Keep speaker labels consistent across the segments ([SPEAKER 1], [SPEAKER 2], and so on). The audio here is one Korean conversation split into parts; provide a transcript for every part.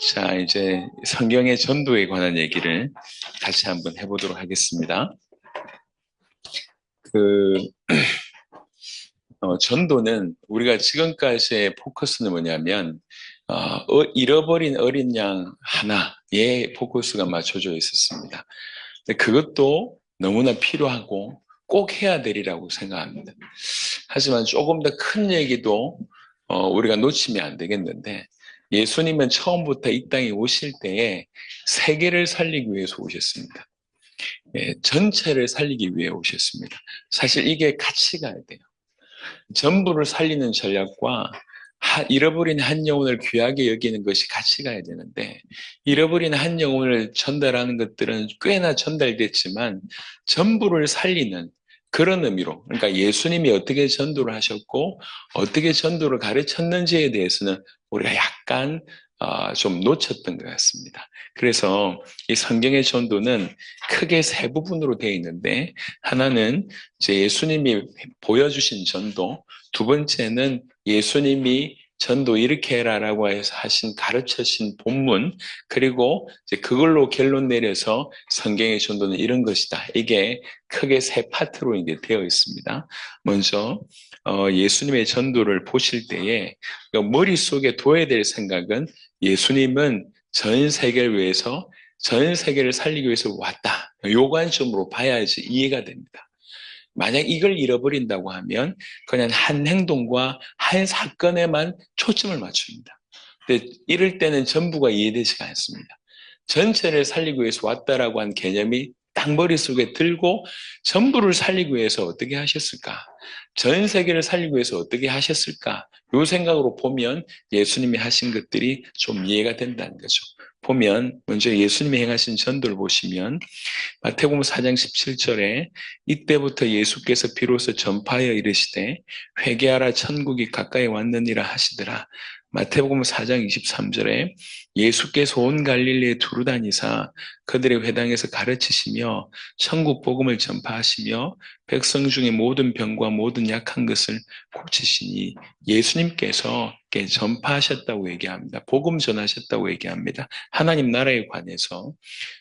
[SPEAKER 1] 자, 이제 성경의 전도에 관한 얘기를 같이 한번 해보도록 하겠습니다. 그, 전도는 우리가 지금까지의 포커스는 뭐냐면, 잃어버린 어린 양 하나에 포커스가 맞춰져 있었습니다. 근데 그것도 너무나 필요하고 꼭 해야 되리라고 생각합니다. 하지만 조금 더 큰 얘기도 우리가 놓치면 안 되겠는데, 예수님은 처음부터 이 땅에 오실 때에 세계를 살리기 위해서 오셨습니다. 예, 전체를 살리기 위해 오셨습니다. 사실 이게 같이 가야 돼요. 전부를 살리는 전략과 잃어버린 한 영혼을 귀하게 여기는 것이 같이 가야 되는데, 잃어버린 한 영혼을 전달하는 것들은 꽤나 전달됐지만 전부를 살리는 그런 의미로, 그러니까 예수님이 어떻게 전도를 하셨고 어떻게 전도를 가르쳤는지에 대해서는 우리가 약간 좀 놓쳤던 것 같습니다. 그래서 이 성경의 전도는 크게 세 부분으로 되어 있는데, 하나는 이제 예수님이 보여주신 전도, 두 번째는 예수님이 전도 이렇게 해라라고 해서 가르쳐신 본문, 그리고 이제 그걸로 결론 내려서 성경의 전도는 이런 것이다. 이게 크게 세 파트로 이제 되어 있습니다. 먼저 예수님의 전도를 보실 때에 머릿속에 둬야 될 생각은, 예수님은 전 세계를 위해서, 전 세계를 살리기 위해서 왔다. 요 관점으로 봐야지 이해가 됩니다. 만약 이걸 잃어버린다고 하면 그냥 한 행동과 한 사건에만 초점을 맞춥니다. 근데 이럴 때는 전부가 이해되지가 않습니다. 전체를 살리기 위해서 왔다라고 한 개념이 딱 머릿속에 들고, 전부를 살리기 위해서 어떻게 하셨을까? 전 세계를 살리기 위해서 어떻게 하셨을까? 요 생각으로 보면 예수님이 하신 것들이 좀 이해가 된다는 거죠. 보면 먼저 예수님이 행하신 전도를 보시면 마태복음 4장 17절에 이때부터 예수께서 비로소 전파하여 이르시되 회개하라 천국이 가까이 왔느니라 하시더라. 마태복음 4장 23절에 예수께서 온 갈릴리에 두루 다니사 그들의 회당에서 가르치시며 천국 복음을 전파하시며 백성 중에 모든 병과 모든 약한 것을 고치시니, 예수님께서 전파하셨다고 얘기합니다. 복음 전하셨다고 얘기합니다. 하나님 나라에 관해서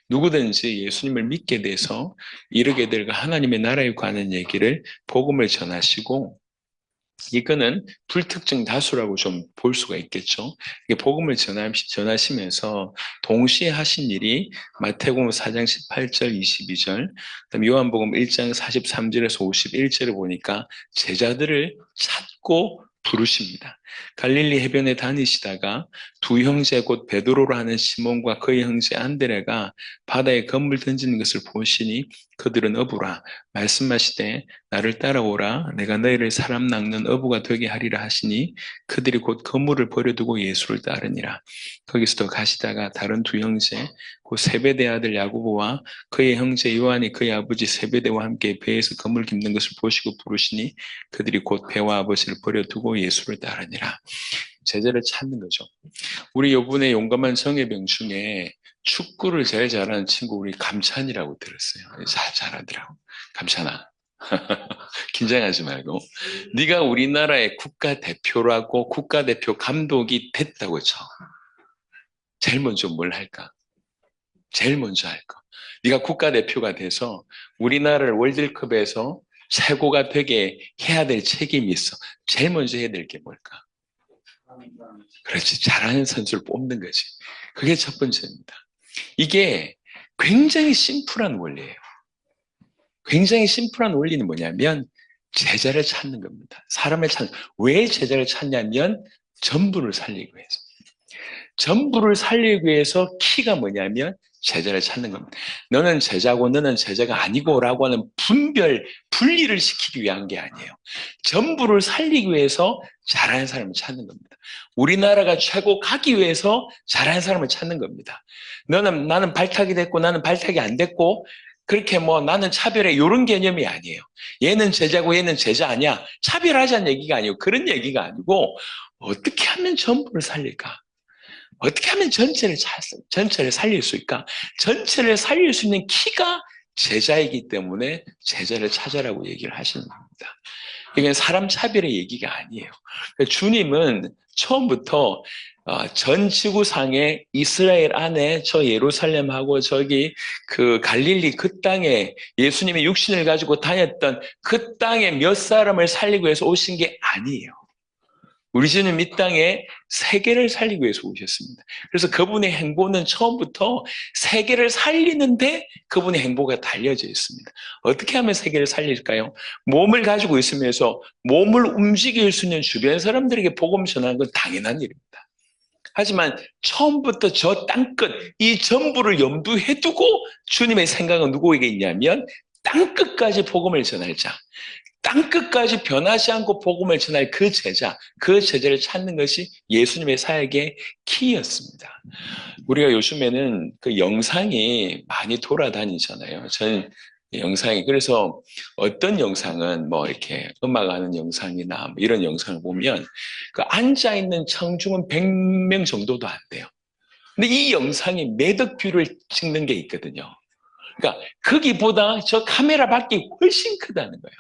[SPEAKER 1] 누구든지 예수님을 믿게 돼서 이르게 될 하나님의 나라에 관한 얘기를, 복음을 전하시고, 이거는 불특정 다수라고 좀 볼 수가 있겠죠. 복음을 전하시면서 동시에 하신 일이 마태복음 4장 18절 22절, 그다음 요한복음 1장 43절에서 51절을 보니까 제자들을 찾고 부르십니다. 갈릴리 해변에 다니시다가 두 형제 곧 베드로라 하는 시몬과 그의 형제 안드레가 바다에 그물 던지는 것을 보시니 그들은 어부라 말씀하시되 나를 따라오라 내가 너희를 사람 낚는 어부가 되게 하리라 하시니 그들이 곧 그물을 버려두고 예수를 따르니라. 거기서도 가시다가 다른 두 형제 곧 세베대 아들 야고보와 그의 형제 요한이 그의 아버지 세베대와 함께 배에서 그물 깁는 것을 보시고 부르시니 그들이 곧 배와 아버지를 버려두고 예수를 따르니라. 제자를 찾는 거죠. 우리 요번에 용감한 정예병 중에 축구를 제일 잘하는 친구 우리 감찬이라고 들었어요. 잘하더라고. 감찬아. 긴장하지 말고. 네가 우리나라의 국가대표라고, 국가대표 감독이 됐다고 쳐. 제일 먼저 뭘 할까? 제일 먼저 할 거. 네가 국가대표가 돼서 우리나라를 월드컵에서 최고가 되게 해야 될 책임이 있어. 제일 먼저 해야 될 게 뭘까? 그렇지. 잘하는 선수를 뽑는 거지. 그게 첫 번째입니다. 이게 굉장히 심플한 원리예요. 굉장히 심플한 원리는 뭐냐면 제자를 찾는 겁니다. 사람을 찾는. 왜 제자를 찾냐면 전부를 살리기 위해서. 전부를 살리기 위해서 키가 뭐냐면 제자를 찾는 겁니다. 너는 제자고 너는 제자가 아니고라고 하는 분리를 시키기 위한 게 아니에요. 전부를 살리기 위해서 잘하는 사람을 찾는 겁니다. 우리나라가 최고 가기 위해서 잘하는 사람을 찾는 겁니다. 나는 발탁이 됐고 나는 발탁이 안 됐고 그렇게 나는 차별해 이런 개념이 아니에요. 얘는 제자고 얘는 제자 아니야. 차별하자는 얘기가 아니고 그런 얘기가 아니고 어떻게 하면 전부를 살릴까? 어떻게 하면 전체를 살릴 수 있을까? 전체를 살릴 수 있는 키가 제자이기 때문에 제자를 찾아라고 얘기를 하시는 겁니다. 이건 사람 차별의 얘기가 아니에요. 주님은 처음부터 전 지구상에 이스라엘 안에 저 예루살렘하고 저기 그 갈릴리 그 땅에 예수님이 육신을 가지고 다녔던 그 땅에 몇 사람을 살리기 위해서 오신 게 아니에요. 우리 주님 이 땅에 세계를 살리기 위해서 오셨습니다. 그래서 그분의 행보는 처음부터 세계를 살리는데 그분의 행보가 달려져 있습니다. 어떻게 하면 세계를 살릴까요? 몸을 가지고 있으면서 몸을 움직일 수 있는 주변 사람들에게 복음 전하는 건 당연한 일입니다. 하지만 처음부터 저 땅끝, 이 전부를 염두에 두고 주님의 생각은 누구에게 있냐면 땅끝까지 복음을 전할 자. 땅끝까지 변하지 않고 복음을 전할 그 제자, 그 제자를 찾는 것이 예수님의 사역의 키였습니다. 우리가 요즘에는 그 영상이 많이 돌아다니잖아요. 저는 영상이, 그래서 어떤 영상은 뭐 이렇게 음악하는 영상이나 뭐 이런 영상을 보면 그 앉아있는 청중은 100명 정도도 안 돼요. 근데 이 영상이 매덕 뷰를 찍는 게 있거든요. 그러니까 거기보다 저 카메라 밖이 훨씬 크다는 거예요.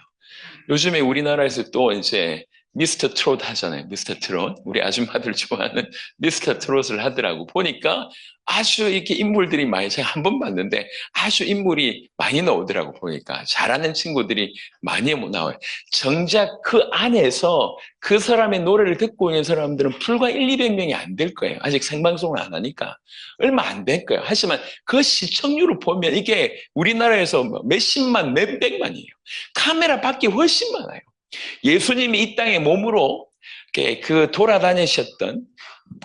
[SPEAKER 1] 요즘에 우리나라에서 또 이제 미스터 트롯 하잖아요. 미스터 트롯. 우리 아줌마들 좋아하는 미스터 트롯을 하더라고. 보니까 아주 이렇게 인물들이 많이, 제가 한 번 봤는데 아주 인물이 많이 나오더라고. 보니까 잘하는 친구들이 많이 나와요. 정작 그 안에서 그 사람의 노래를 듣고 있는 사람들은 불과 1, 200명이 안 될 거예요. 아직 생방송을 안 하니까. 얼마 안 될 거예요. 하지만 그 시청률을 보면 이게 우리나라에서 몇십만, 몇백만이에요. 카메라 밖이 훨씬 많아요. 예수님이 이 땅에 몸으로 그 돌아다니셨던,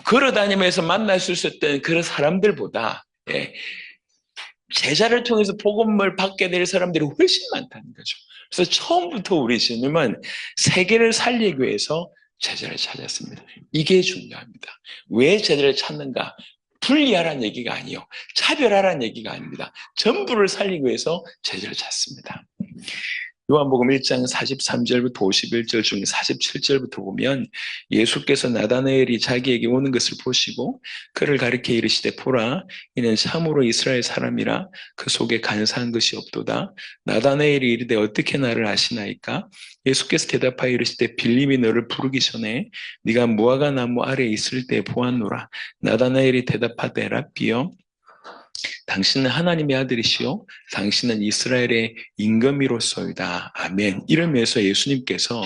[SPEAKER 1] 걸어다니면서 만날 수 있었던 그런 사람들보다 제자를 통해서 복음을 받게 될 사람들이 훨씬 많다는 거죠. 그래서 처음부터 우리 주님은 세계를 살리기 위해서 제자를 찾았습니다. 이게 중요합니다. 왜 제자를 찾는가? 분리하라는 얘기가 아니에요. 차별하라는 얘기가 아닙니다. 전부를 살리기 위해서 제자를 찾습니다. 요한복음 1장 43절부터 51절 중에 47절부터 보면 예수께서 나다나엘이 자기에게 오는 것을 보시고 그를 가리켜 이르시되 보라 이는 참으로 이스라엘 사람이라 그 속에 간사한 것이 없도다. 나다나엘이 이르되 어떻게 나를 아시나이까? 예수께서 대답하여 이르시되 빌림이 너를 부르기 전에 네가 무화과 나무 아래에 있을 때 보았노라. 나다나엘이 대답하되 랍비여 당신은 하나님의 아들이시요 당신은 이스라엘의 임금이로소이다. 아멘. 이러면서 예수님께서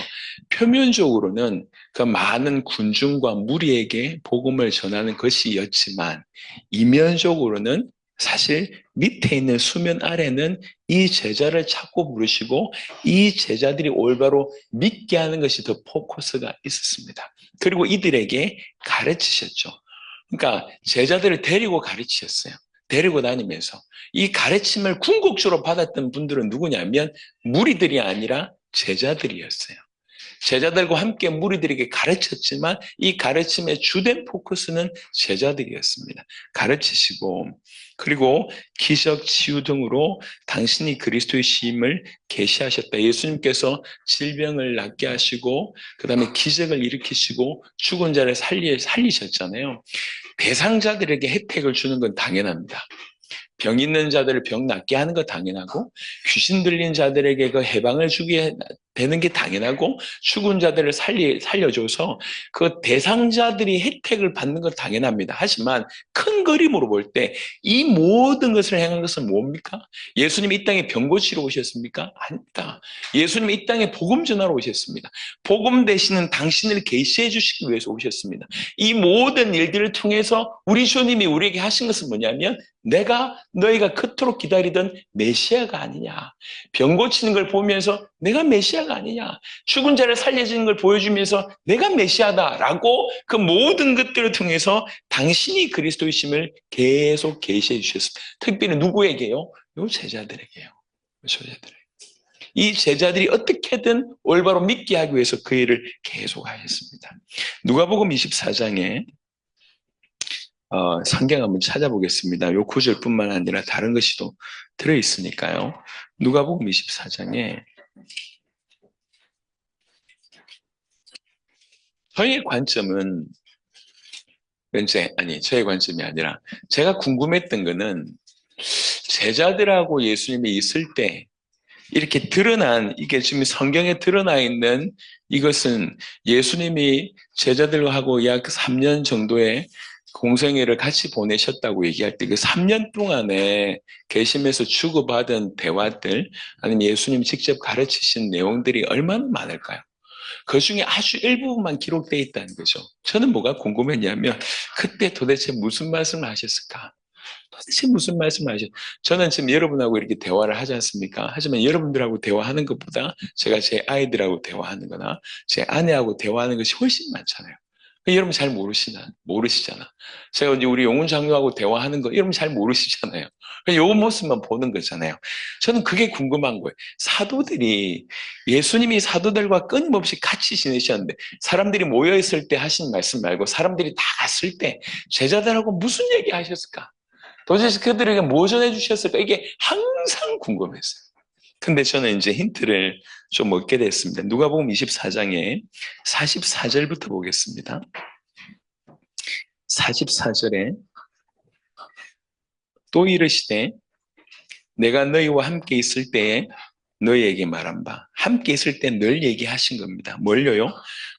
[SPEAKER 1] 표면적으로는 그 많은 군중과 무리에게 복음을 전하는 것이었지만 이면적으로는 사실 밑에 있는 수면 아래는 이 제자를 찾고 부르시고 이 제자들이 올바로 믿게 하는 것이 더 포커스가 있었습니다. 그리고 이들에게 가르치셨죠. 그러니까 제자들을 데리고 가르치셨어요. 데리고 다니면서 이 가르침을 궁극적으로 받았던 분들은 누구냐면 무리들이 아니라 제자들이었어요. 제자들과 함께 무리들에게 가르쳤지만 이 가르침의 주된 포커스는 제자들이었습니다. 가르치시고 그리고 기적, 치유 등으로 당신이 그리스도의 시임을 계시하셨다. 예수님께서 질병을 낫게 하시고 그 다음에 기적을 일으키시고 죽은 자를 살리셨잖아요. 대상자들에게 혜택을 주는 건 당연합니다. 병 있는 자들을 병 낫게 하는 거 당연하고 귀신 들린 자들에게 그 해방을 주게 되는 게 당연하고 죽은 자들을 살려줘서 그 대상자들이 혜택을 받는 건 당연합니다. 하지만 큰 그림으로 볼 때 이 모든 것을 행한 것은 뭡니까? 예수님이 이 땅에 병 고치러 오셨습니까? 아닙니다. 예수님이 이 땅에 복음 전하러 오셨습니다. 복음 되시는 당신을 계시해 주시기 위해서 오셨습니다. 이 모든 일들을 통해서 우리 주님이 우리에게 하신 것은 뭐냐면 내가 너희가 그토록 기다리던 메시아가 아니냐. 병 고치는 걸 보면서 내가 메시아가 아니냐. 죽은 자를 살려주는 걸 보여주면서 내가 메시아다라고 그 모든 것들을 통해서 당신이 그리스도이심을 계속 계시해 주셨습니다. 특별히 누구에게요? 요 제자들에게요. 제자들에게. 이 제자들이 어떻게든 올바로 믿게 하기 위해서 그 일을 계속 하셨습니다. 누가복음 24장에 성경 한번 찾아보겠습니다. 요 구절뿐만 아니라 다른 것이 또 들어있으니까요. 누가복음 24장에 저의 관점은 저의 관점이 아니라 제가 궁금했던 거는 제자들하고 예수님이 있을 때 이렇게 드러난, 이게 지금 성경에 드러나 있는 이것은 예수님이 제자들하고 약 3년 정도의 공생애를 같이 보내셨다고 얘기할 때 그 3년 동안에 계심에서 주고받은 대화들, 아니면 예수님 직접 가르치신 내용들이 얼마나 많을까요? 그 중에 아주 일부분만 기록되어 있다는 거죠. 저는 뭐가 궁금했냐면 그때 도대체 무슨 말씀을 하셨을까? 도대체 무슨 말씀을 하셨? 저는 지금 여러분하고 이렇게 대화를 하지 않습니까? 하지만 여러분들하고 대화하는 것보다 제가 제 아이들하고 대화하는 거나 제 아내하고 대화하는 것이 훨씬 많잖아요. 여러분 잘 모르시잖아. 제가 이제 우리 용훈 장로하고 대화하는 거 여러분 잘 모르시잖아요. 요 모습만 보는 거잖아요. 저는 그게 궁금한 거예요. 사도들이, 예수님이 사도들과 끊임없이 같이 지내셨는데 사람들이 모여있을 때 하신 말씀 말고 사람들이 다 갔을 때 제자들하고 무슨 얘기 하셨을까? 도대체 그들에게 뭐 전해주셨을까? 이게 항상 궁금했어요. 근데 저는 이제 힌트를 좀 얻게 됐습니다. 누가복음 24장에 44절부터 보겠습니다. 44절에 또 이르시되 내가 너희와 함께 있을 때에 너희에게 말한 바, 함께 있을 때 늘 얘기하신 겁니다. 뭘요?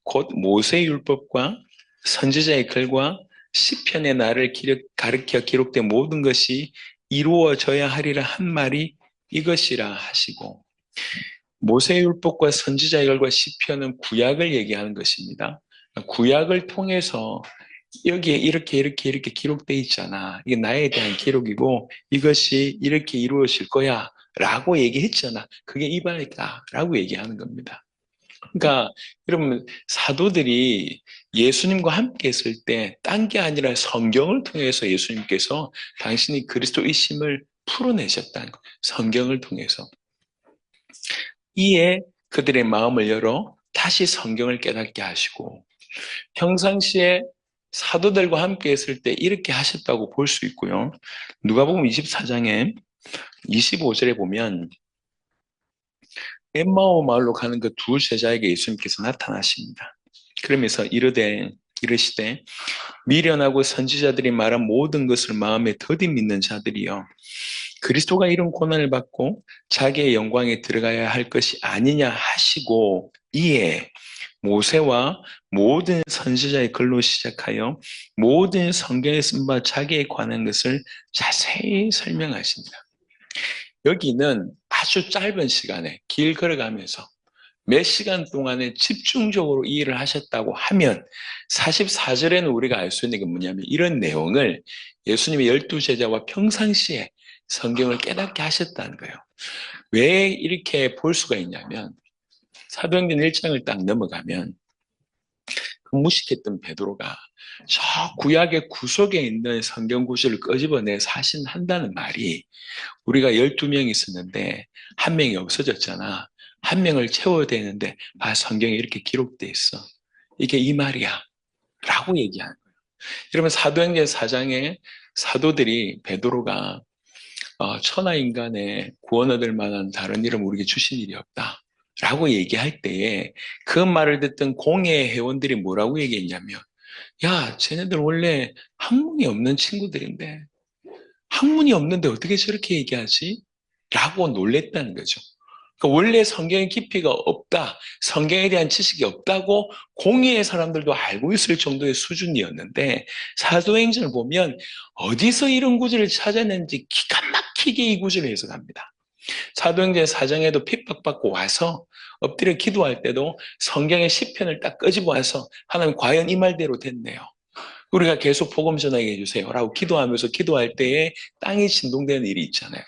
[SPEAKER 1] 곧 모세의 율법과 선지자의 글과 시편의 나를 가르쳐 기록된 모든 것이 이루어져야 하리라 한 말이 이것이라 하시고, 모세의 율법과 선지자의 글과 시편은 구약을 얘기하는 것입니다. 구약을 통해서 여기에 이렇게 기록되어 있잖아. 이게 나에 대한 기록이고 이것이 이렇게 이루어질 거야 라고 얘기했잖아. 그게 이 말이다 라고 얘기하는 겁니다. 그러니까 여러분, 사도들이 예수님과 함께 있을 때 딴 게 아니라 성경을 통해서 예수님께서 당신이 그리스도이심을 풀어내셨다는 거예요. 성경을 통해서. 이에 그들의 마음을 열어 다시 성경을 깨닫게 하시고, 평상시에 사도들과 함께 있을 때 이렇게 하셨다고 볼 수 있고요. 누가복음 24장에 25절에 보면 엠마오 마을로 가는 그 두 제자에게 예수님께서 나타나십니다. 그러면서 이르시되 미련하고 선지자들이 말한 모든 것을 마음에 더디 믿는 자들이여, 그리스도가 이런 고난을 받고 자기의 영광에 들어가야 할 것이 아니냐 하시고, 이에 모세와 모든 선지자의 글로 시작하여 모든 성경에 쓴 바 자기에 관한 것을 자세히 설명하십니다. 여기는 아주 짧은 시간에 길 걸어가면서 몇 시간 동안에 집중적으로 이 일을 하셨다고 하면, 44절에는 우리가 알 수 있는 게 뭐냐면 이런 내용을 예수님의 12제자와 평상시에 성경을 깨닫게 하셨다는 거예요. 왜 이렇게 볼 수가 있냐면, 사도행전 1장을 딱 넘어가면 그 무식했던 베드로가 저 구약의 구석에 있는 성경 구절을 끄집어내서 한다는 말이, 우리가 12명이 있었는데 한 명이 없어졌잖아. 한 명을 채워야 되는데 성경에 이렇게 기록돼 있어. 이게 이 말이야 라고 얘기하는 거예요. 여러분, 사도행전 4장에 사도들이 베드로가 천하인간의 구원 얻을 만한 다른 이름 우리에게 주신 일이 없다 라고 얘기할 때에 그 말을 듣던 공회 회원들이 뭐라고 얘기했냐면, 야, 쟤네들 원래 학문이 없는 친구들인데 학문이 없는데 어떻게 저렇게 얘기하지? 라고 놀랬다는 거죠. 그러니까 원래 성경의 깊이가 없다, 성경에 대한 지식이 없다고 공의의 사람들도 알고 있을 정도의 수준이었는데, 사도행전을 보면 어디서 이런 구절을 찾아냈는지 기가 막히게 이 구절을 해석합니다. 사도행전 4장에도 핍박받고 와서 엎드려 기도할 때도 성경의 시편을 딱 끄집어 와서 하나님 과연 이 말대로 됐네요, 우리가 계속 복음 전하게 해주세요 라고 기도하면서 기도할 때에 땅이 진동되는 일이 있잖아요.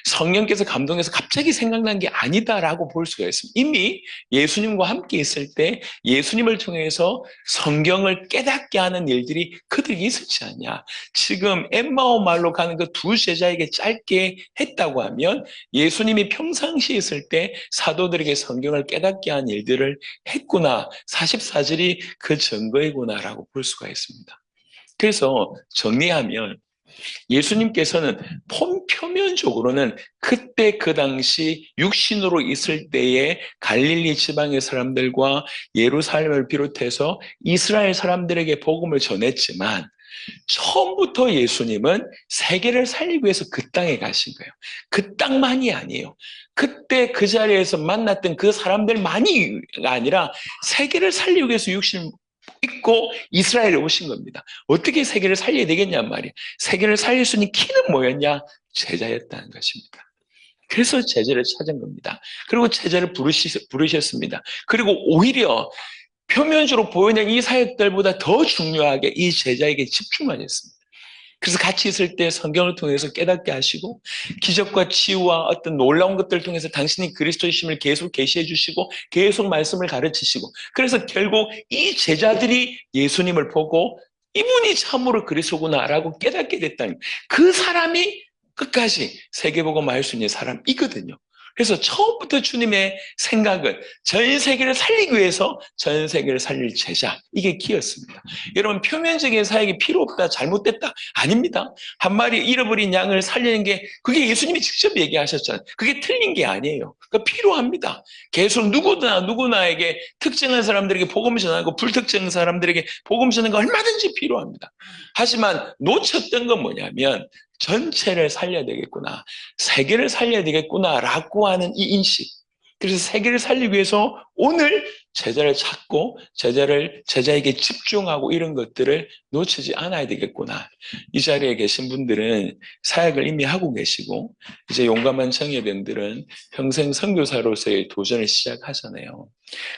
[SPEAKER 1] 성령께서 감동해서 갑자기 생각난 게 아니다라고 볼 수가 있습니다. 이미 예수님과 함께 있을 때 예수님을 통해서 성경을 깨닫게 하는 일들이 그들이 있었지 않냐. 지금 엠마오 말로 가는 그 두 제자에게 짧게 했다고 하면 예수님이 평상시에 있을 때 사도들에게 성경을 깨닫게 한 일들을 했구나, 44절이 그 증거이구나라고 볼 수가 있습니다. 그래서 정리하면 예수님께서는 표면적으로는 그때 그 당시 육신으로 있을 때의 갈릴리 지방의 사람들과 예루살렘을 비롯해서 이스라엘 사람들에게 복음을 전했지만, 처음부터 예수님은 세계를 살리기 위해서 그 땅에 가신 거예요. 그 땅만이 아니에요. 그때 그 자리에서 만났던 그 사람들만이가 아니라 세계를 살리기 위해서 육신을 입고 이스라엘에 오신 겁니다. 어떻게 세계를 살려야 되겠냔 말이에요. 세계를 살릴 수 있는 키는 뭐였냐? 제자였다는 것입니다. 그래서 제자를 찾은 겁니다. 그리고 제자를 부르셨습니다. 그리고 오히려 표면적으로 보이는 이 사역들보다 더 중요하게 이 제자에게 집중하셨습니다. 그래서 같이 있을 때 성경을 통해서 깨닫게 하시고 기적과 치유와 어떤 놀라운 것들을 통해서 당신이 그리스도이심을 계속 계시해 주시고 계속 말씀을 가르치시고 그래서 결국 이 제자들이 예수님을 보고 이분이 참으로 그리스도구나라고 깨닫게 됐다는 그 사람이 끝까지 세계복음을 할 수 있는 사람이거든요. 그래서 처음부터 주님의 생각은 전 세계를 살리기 위해서 전 세계를 살릴 제자, 이게 키였습니다. 여러분, 표면적인 사역이 필요 없다, 잘못됐다, 아닙니다. 한 마리 잃어버린 양을 살리는 게 그게 예수님이 직접 얘기하셨잖아요. 그게 틀린 게 아니에요. 그러니까 필요합니다. 계속 누구나에게 특정한 사람들에게 복음 전하고 불특정 사람들에게 복음 전하는 거 얼마든지 필요합니다. 하지만 놓쳤던 건 뭐냐면 전체를 살려야 되겠구나, 세계를 살려야 되겠구나라고 하는 이 인식. 그래서 세계를 살리기 위해서 오늘 제자를 찾고 제자에게 집중하고 이런 것들을 놓치지 않아야 되겠구나. 이 자리에 계신 분들은 사역을 이미 하고 계시고 이제 용감한 청년들은 평생 선교사로서의 도전을 시작하잖아요.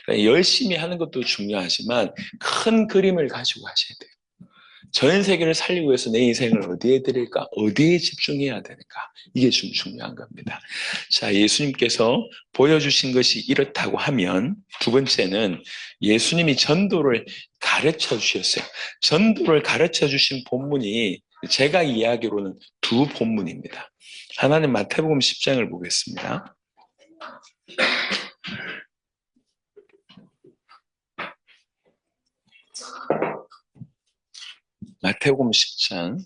[SPEAKER 1] 그러니까 열심히 하는 것도 중요하지만 큰 그림을 가지고 하셔야 돼요. 전 세계를 살리기 위해서 내 인생을 어디에 드릴까? 어디에 집중해야 되는가? 이게 좀 중요한 겁니다. 자, 예수님께서 보여주신 것이 이렇다고 하면 두 번째는 예수님이 전도를 가르쳐 주셨어요. 전도를 가르쳐 주신 본문이 제가 이야기로는 두 본문입니다. 하나는 마태복음 10장을 보겠습니다. 마태복음 10장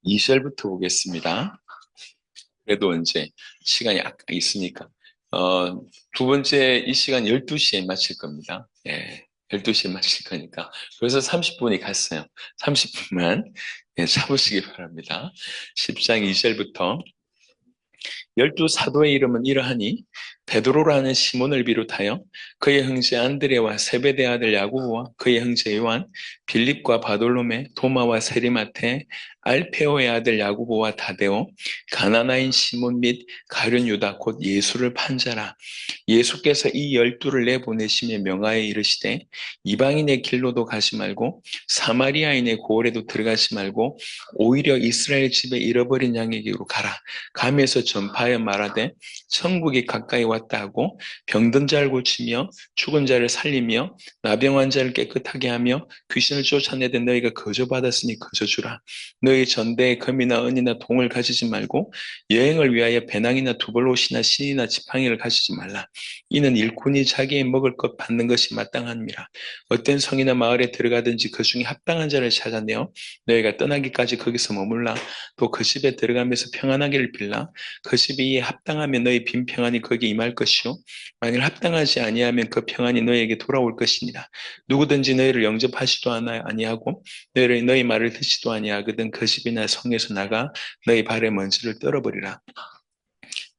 [SPEAKER 1] 2절부터 보겠습니다. 그래도 이제 시간이 있으니까 두 번째 이 시간 12시에 마칠 겁니다. 예, 12시에 마칠 거니까 그래서 30분이 갔어요. 30분만 참으시기 바랍니다. 10장 2절부터 열두 사도의 이름은 이러하니 베드로라는 시몬을 비롯하여 그의 형제 안드레와 세베대 아들 야고보와 그의 형제 요한, 빌립과 바돌로메, 도마와 세리마테, 알페오의 아들 야고보와 다데오, 가나나인 시몬 및 가룟 유다 곧 예수를 판 자라. 예수께서 이 12를 내보내시며 명하여 이르시되 이방인의 길로도 가지 말고 사마리아인의 고을에도 들어가지 말고 오히려 이스라엘 집에 잃어버린 양에게로 가라. 가면서 전파하여 말하되 천국이 가까이 왔다 하고 병든 자를 고치며 죽은 자를 살리며 나병한 자를 깨끗하게 하며 귀신을 쫓아내던 너희가 거저받았으니 거저주라. 너희 전대에 금이나 은이나 동을 가지지 말고 여행을 위하여 배낭이나 두벌옷이나 신이나 지팡이를 가지지 말라. 이는 일꾼이 자기의 먹을 것 받는 것이 마땅함이라. 어떤 성이나 마을에 들어가든지 그 중에 합당한 자를 찾아내어 너희가 떠나기까지 거기서 머물라. 또 그 집에 들어가면서 평안하기를 빌라. 그 집이 이에 합당하면 너희 빈 평안이 거기에 임할 것이요 만일 합당하지 아니하면 그 평안이 너희에게 돌아올 것이니라. 누구든지 너희를 영접하지도 아니하고 너희 말을 듣지도 아니하거든 그 집이나 성에서 나가 너희 발에 먼지를 떨어버리라.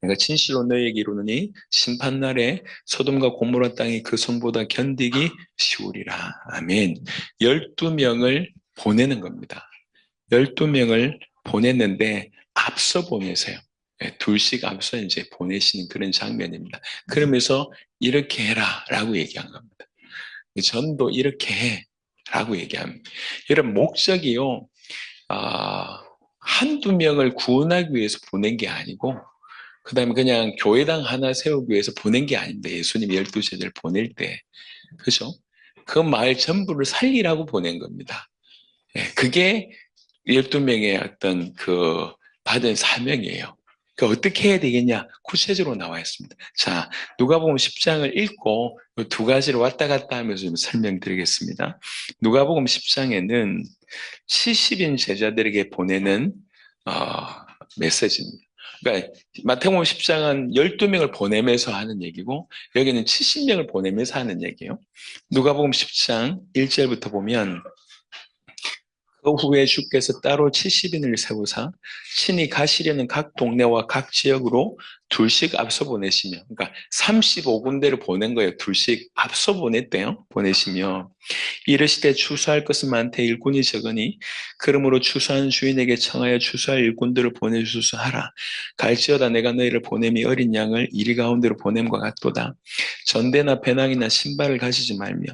[SPEAKER 1] 내가 진실로 너희에게 이르노니 심판날에 소돔과 고모라 땅이 그 성보다 견디기 쉬우리라. 아멘. 12명을 보내는 겁니다. 12명을 보냈는데 앞서 보내세요. 둘씩 앞서 이제 보내시는 그런 장면입니다. 그러면서 이렇게 해라 라고 얘기한 겁니다. 전도 이렇게 해 라고 얘기합니다. 여러분, 목적이요, 한두 명을 구원하기 위해서 보낸 게 아니고 그 다음에 그냥 교회당 하나 세우기 위해서 보낸 게 아닙니다. 예수님이 12제자를 보낼 때. 그죠? 그 마을 전부를 살리라고 보낸 겁니다. 그게 12명의 어떤 그 받은 사명이에요. 그러니까 어떻게 해야 되겠냐? 구체적으로 나와 있습니다. 자, 누가복음 10장을 읽고 두 가지를 왔다 갔다 하면서 좀 설명드리겠습니다. 누가복음 10장에는 70인 제자들에게 보내는 메시지입니다. 그러니까 마태복음 10장은 12명을 보내면서 하는 얘기고 여기는 70명을 보내면서 하는 얘기예요. 누가복음 10장 1절부터 보면 그 후에 주께서 따로 70인을 세우사 친히 가시려는 각 동네와 각 지역으로 둘씩 앞서 보내시며, 그러니까 35군데를 보낸 거예요. 둘씩 앞서 보냈대요. 보내시며 이르시되 추수할 것은 많되 일꾼이 적으니 그러므로 추수하는 주인에게 청하여 추수할 일꾼들을 보내주소서 하라. 갈지어다 내가 너희를 보냄이 어린 양을 이리 가운데로 보냄과 같도다. 전대나 배낭이나 신발을 가지지 말며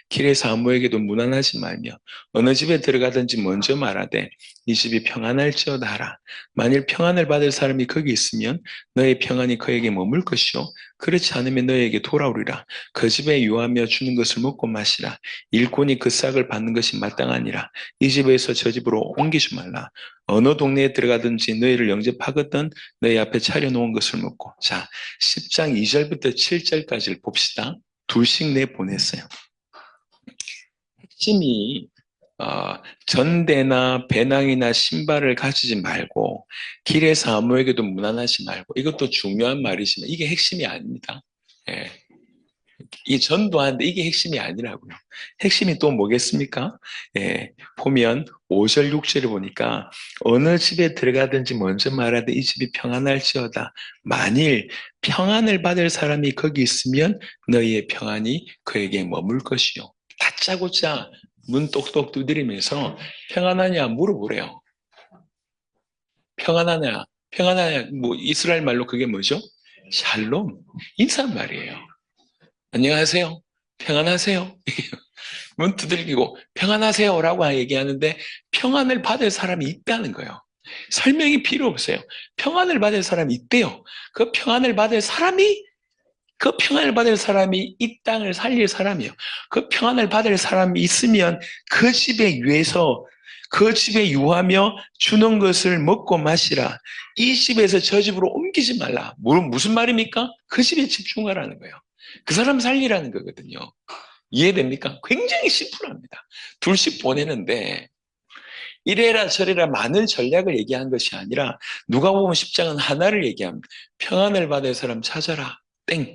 [SPEAKER 1] 길에서 아무에게도 무난하지 말며 어느 집에 들어가든지 먼저 말하되 이 집이 평안할지어다 하라. 만일 평안을 받을 사람이 거기 있으면 너의 평안이 그에게 머물 것이요 그렇지 않으면 너에게 돌아오리라. 그 집에 유하며 주는 것을 먹고 마시라. 일꾼이 그 싹을 받는 것이 마땅하니라. 이 집에서 저 집으로 옮기지 말라. 어느 동네에 들어가든지 너희를 영접하거든 너희 앞에 차려놓은 것을 먹고. 자, 10장 2절부터 7절까지를 봅시다. 둘씩 내보냈어요. 핵심이 전대나 배낭이나 신발을 가지지 말고 길에서 아무에게도 무난하지 말고, 이것도 중요한 말이지만 이게 핵심이 아닙니다. 예. 이 전도하는데 이게 핵심이 아니라고요. 핵심이 또 뭐겠습니까? 예, 보면 5절 6절을 보니까 어느 집에 들어가든지 먼저 말하되 이 집이 평안할지어다. 만일 평안을 받을 사람이 거기 있으면 너희의 평안이 그에게 머물 것이요. 다짜고짜 문 똑똑 두드리면서 평안하냐 물어보래요. 평안하냐, 평안하냐, 뭐 이스라엘 말로 그게 뭐죠? 샬롬, 인사말이에요. 안녕하세요, 평안하세요. 문 두들기고 평안하세요라고 얘기하는데 평안을 받을 사람이 있다는 거예요. 설명이 필요 없어요. 평안을 받을 사람이 있대요. 그 평안을 받을 사람이 이 땅을 살릴 사람이에요. 그 평안을 받을 사람이 있으면 그 집에 유해서 그 집에 유하며 주는 것을 먹고 마시라. 이 집에서 저 집으로 옮기지 말라. 무슨 말입니까? 그 집에 집중하라는 거예요. 그 사람 살리라는 거거든요. 이해됩니까? 굉장히 심플합니다. 둘씩 보내는데 이래라 저래라 많은 전략을 얘기한 것이 아니라 누가복음 10장은 하나를 얘기합니다. 평안을 받을 사람 찾아라. 땡.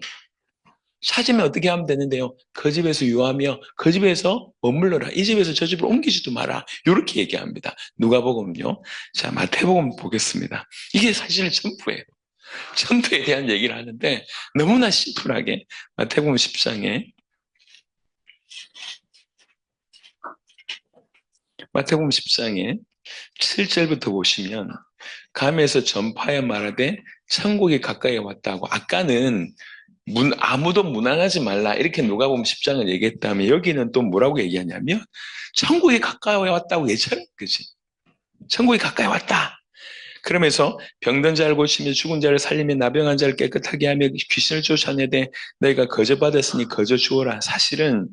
[SPEAKER 1] 찾으면 어떻게 하면 되는데요? 그 집에서 유하며 그 집에서 머물러라. 이 집에서 저 집으로 옮기지도 마라. 이렇게 얘기합니다. 누가복음요. 자, 마태복음 보겠습니다. 이게 사실 전부예요. 전도에 대한 얘기를 하는데 너무나 심플하게 마태복음 10장에 마태복음 10장에 7절부터 보시면 감에서 전파하여 말하되 천국이 가까이 왔다고. 아까는 아무도 무난하지 말라 이렇게 누가복음 10장을 얘기했다면 여기는 또 뭐라고 얘기하냐면 천국이 가까이 왔다고 얘기하는 거지. 천국이 가까이 왔다. 그러면서 병든 자를 고치며 죽은 자를 살리며 나병한 자를 깨끗하게 하며 귀신을 쫓아내되 너희가 거저 받았으니 거저 주어라. 사실은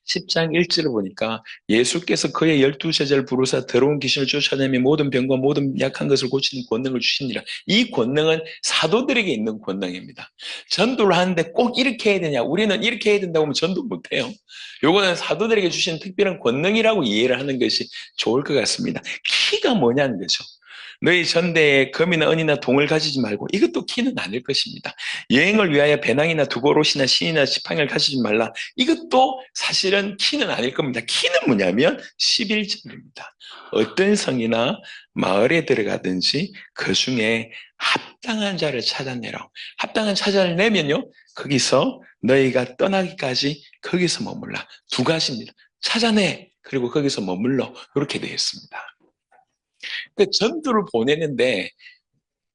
[SPEAKER 1] 10장 1절을 보니까 예수께서 그의 12제자를 부르사 더러운 귀신을 쫓아내며 모든 병과 모든 약한 것을 고치는 권능을 주시니라. 이 권능은 사도들에게 있는 권능입니다. 전도를 하는데 꼭 이렇게 해야 되냐, 우리는 이렇게 해야 된다고 하면 전도 못해요. 요거는 사도들에게 주신 특별한 권능이라고 이해를 하는 것이 좋을 것 같습니다. 키가 뭐냐는 거죠. 너희 전대에 금이나 은이나 동을 가지지 말고, 이것도 키는 아닐 것입니다. 여행을 위하여 배낭이나 두고롯이나 신이나 지팡이를 가지지 말라. 이것도 사실은 키는 아닐 겁니다. 키는 뭐냐면 11절입니다. 어떤 성이나 마을에 들어가든지 그 중에 합당한 자를 찾아내라. 합당한 자를 내면요, 거기서 너희가 떠나기까지 거기서 머물라. 두 가지입니다. 찾아내, 그리고 거기서 머물러. 이렇게 되어 있습니다. 그 전도를 보내는데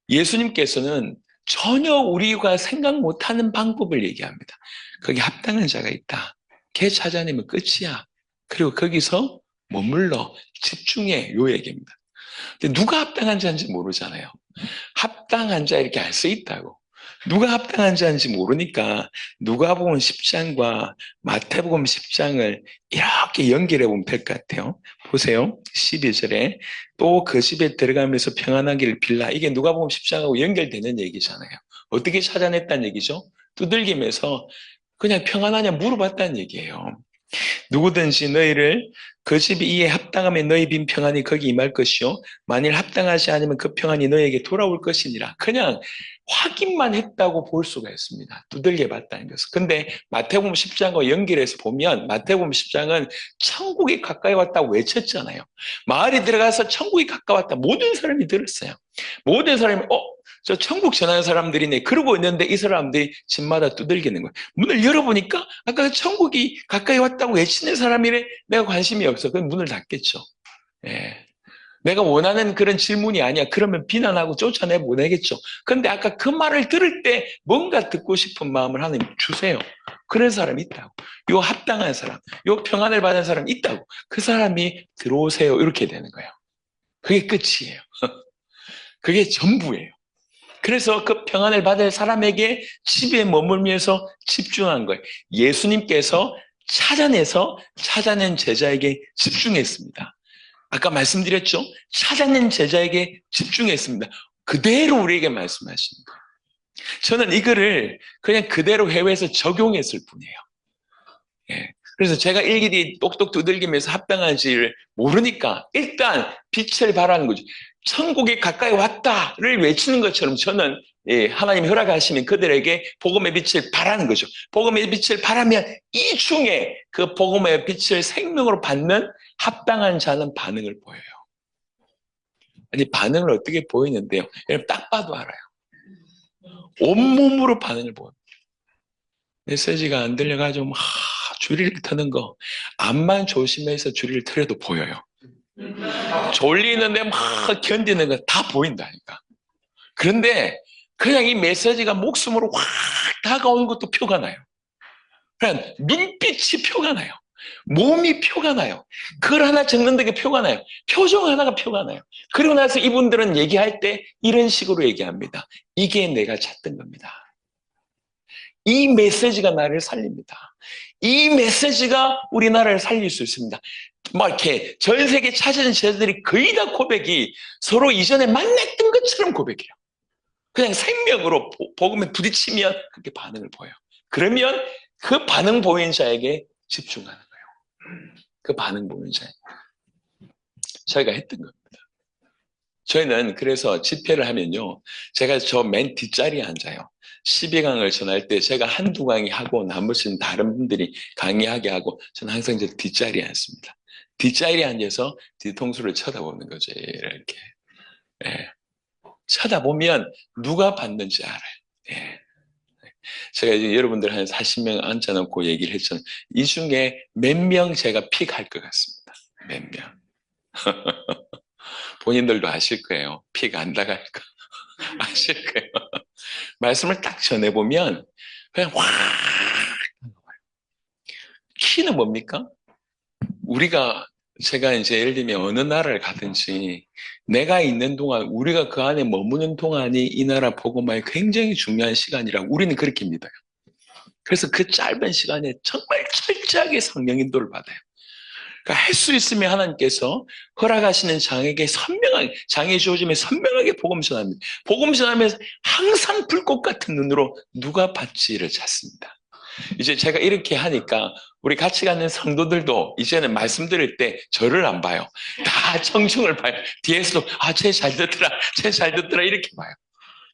[SPEAKER 1] 예수님께서는 전혀 우리가 생각 못하는 방법을 얘기합니다. 거기 합당한 자가 있다. 걔 찾아내면 끝이야. 그리고 거기서 머물러 집중해. 요 얘기입니다. 근데 누가 합당한 자인지 모르잖아요. 합당한 자 이렇게 알 수 있다고. 누가 합당한 자인지 모르니까 누가복음 10장과 마태복음 10장을 이렇게 연결해 보면 될 것 같아요. 보세요. 12절에 또 그 집에 들어가면서 평안하기를 빌라. 이게 누가복음 10장하고 연결되는 얘기잖아요. 어떻게 찾아냈다는 얘기죠? 두들기면서 그냥 평안하냐 물어봤다는 얘기예요. 누구든지 너희를 그 집이 이에 합당하면 너희 빈 평안이 거기 임할 것이요 만일 합당하지 않으면 그 평안이 너희에게 돌아올 것이니라. 그냥 확인만 했다고 볼 수가 있습니다. 두들겨 봤다는 것은. 근데 마태복음 10장과 연결해서 보면 마태복음 10장은 천국이 가까이 왔다고 외쳤잖아요. 마을에 들어가서 천국이 가까웠다. 모든 사람이 들었어요. 모든 사람이 저 천국 전하는 사람들이네. 그러고 있는데 이 사람들이 집마다 두들기는 거예요. 문을 열어보니까 아까 천국이 가까이 왔다고 외치는 사람이래. 내가 관심이 없어. 그럼 문을 닫겠죠. 예. 내가 원하는 그런 질문이 아니야. 그러면 비난하고 쫓아내 보내겠죠. 근데 아까 그 말을 들을 때 뭔가 듣고 싶은 마음을 하나님 주세요. 그런 사람이 있다고. 요 합당한 사람, 요 평안을 받은 사람이 있다고. 그 사람이 들어오세요. 이렇게 되는 거예요. 그게 끝이에요. 그게 전부예요. 그래서 그 평안을 받을 사람에게 집에 머물면서 집중한 거예요. 예수님께서 찾아낸 제자에게 집중했습니다. 아까 말씀드렸죠? 찾아낸 제자에게 집중했습니다. 그대로 우리에게 말씀하시는 거예요. 저는 이거를 그냥 그대로 해외에서 적용했을 뿐이에요. 예. 그래서 제가 일일이 똑똑 두들기면서 합당한지를 모르니까 일단 빛을 발하는 거죠. 천국이 가까이 왔다를 외치는 것처럼 저는 하나님 허락하시면 그들에게 복음의 빛을 발하는 거죠. 복음의 빛을 발하면 이 중에 그 복음의 빛을 생명으로 받는 합당한 자는 반응을 보여요. 아니 반응을 어떻게 보이는데요? 여러분 딱 봐도 알아요. 온몸으로 반응을 보여요. 메시지가 안 들려가지고 막 줄이를 트는 거 앞만 조심해서 줄이를 틀어도 보여요. 졸리는데 막 견디는 거 다 보인다니까. 그런데 그냥 이 메시지가 목숨으로 확 다가오는 것도 표가 나요. 그냥 눈빛이 표가 나요. 몸이 표가 나요. 글 하나 적는 데 표가 나요. 표정 하나가 표가 나요. 그리고 나서 이분들은 얘기할 때 이런 식으로 얘기합니다. 이게 내가 찾던 겁니다. 이 메시지가 나를 살립니다. 이 메시지가 우리나라를 살릴 수 있습니다. 막 이렇게 전 세계 찾아진 제자들이 거의 다 고백이 서로 이전에 만났던 것처럼 고백해요. 그냥 생명으로 복음에 부딪히면 그렇게 반응을 보여요. 그러면 그 반응 보인 자에게 집중하는 거예요. 그 반응 보인 자에게. 저희가 했던 겁니다. 저희는 그래서 집회를 하면요. 제가 저 맨 뒷자리에 앉아요. 12강을 전할 때 제가 한두 강의 하고 나머지는 다른 분들이 강의하게 하고 저는 항상 저 뒷자리에 앉습니다. 뒷자리에 앉아서 뒤통수를 쳐다보는 거죠. 이렇게. 예. 쳐다보면 누가 받는지 알아요. 예. 제가 이제 여러분들 한 40명 앉아놓고 얘기를 했잖아요. 이 중에 몇 명 제가 픽할 것 같습니다. 몇 명. 본인들도 아실 거예요. 픽 안 나갈까? 아실 거예요. 말씀을 딱 전해보면 그냥 확 키는 뭡니까? 제가 이제 예를 들면 어느 나라를 가든지 내가 있는 동안 우리가 그 안에 머무는 동안이 이 나라 복음화에 굉장히 중요한 시간이라고 우리는 그렇게 믿어요. 그래서 그 짧은 시간에 정말 철저하게 성령 인도를 받아요. 그러니까 할 수 있으면 하나님께서 허락하시는 장에게 선명하게, 장이 주어지면 선명하게 복음 전합니다. 복음 전하면서 항상 불꽃 같은 눈으로 누가 받지를 찾습니다. 이제 제가 이렇게 하니까 우리 같이 가는 성도들도 이제는 말씀드릴 때 저를 안 봐요. 다 청중을 봐요. 뒤에서도 쟤 잘 듣더라, 쟤 잘 듣더라 이렇게 봐요.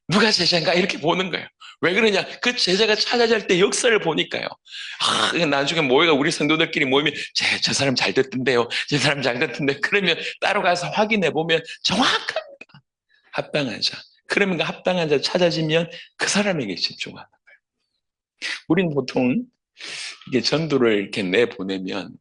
[SPEAKER 1] 누가 제자인가 이렇게 보는 거예요. 왜 그러냐? 그 제자가 찾아질 때 역사를 보니까요. 나중에 모여가 우리 성도들끼리 모이면 저 사람 잘 듣던데요. 저 사람 잘 듣던데. 그러면 따로 가서 확인해 보면 정확합니다. 합당한 자. 그러면 그 합당한 자 찾아지면 그 사람에게 집중하는 거예요. 우리는 보통 이게 전도를 이렇게 내보내면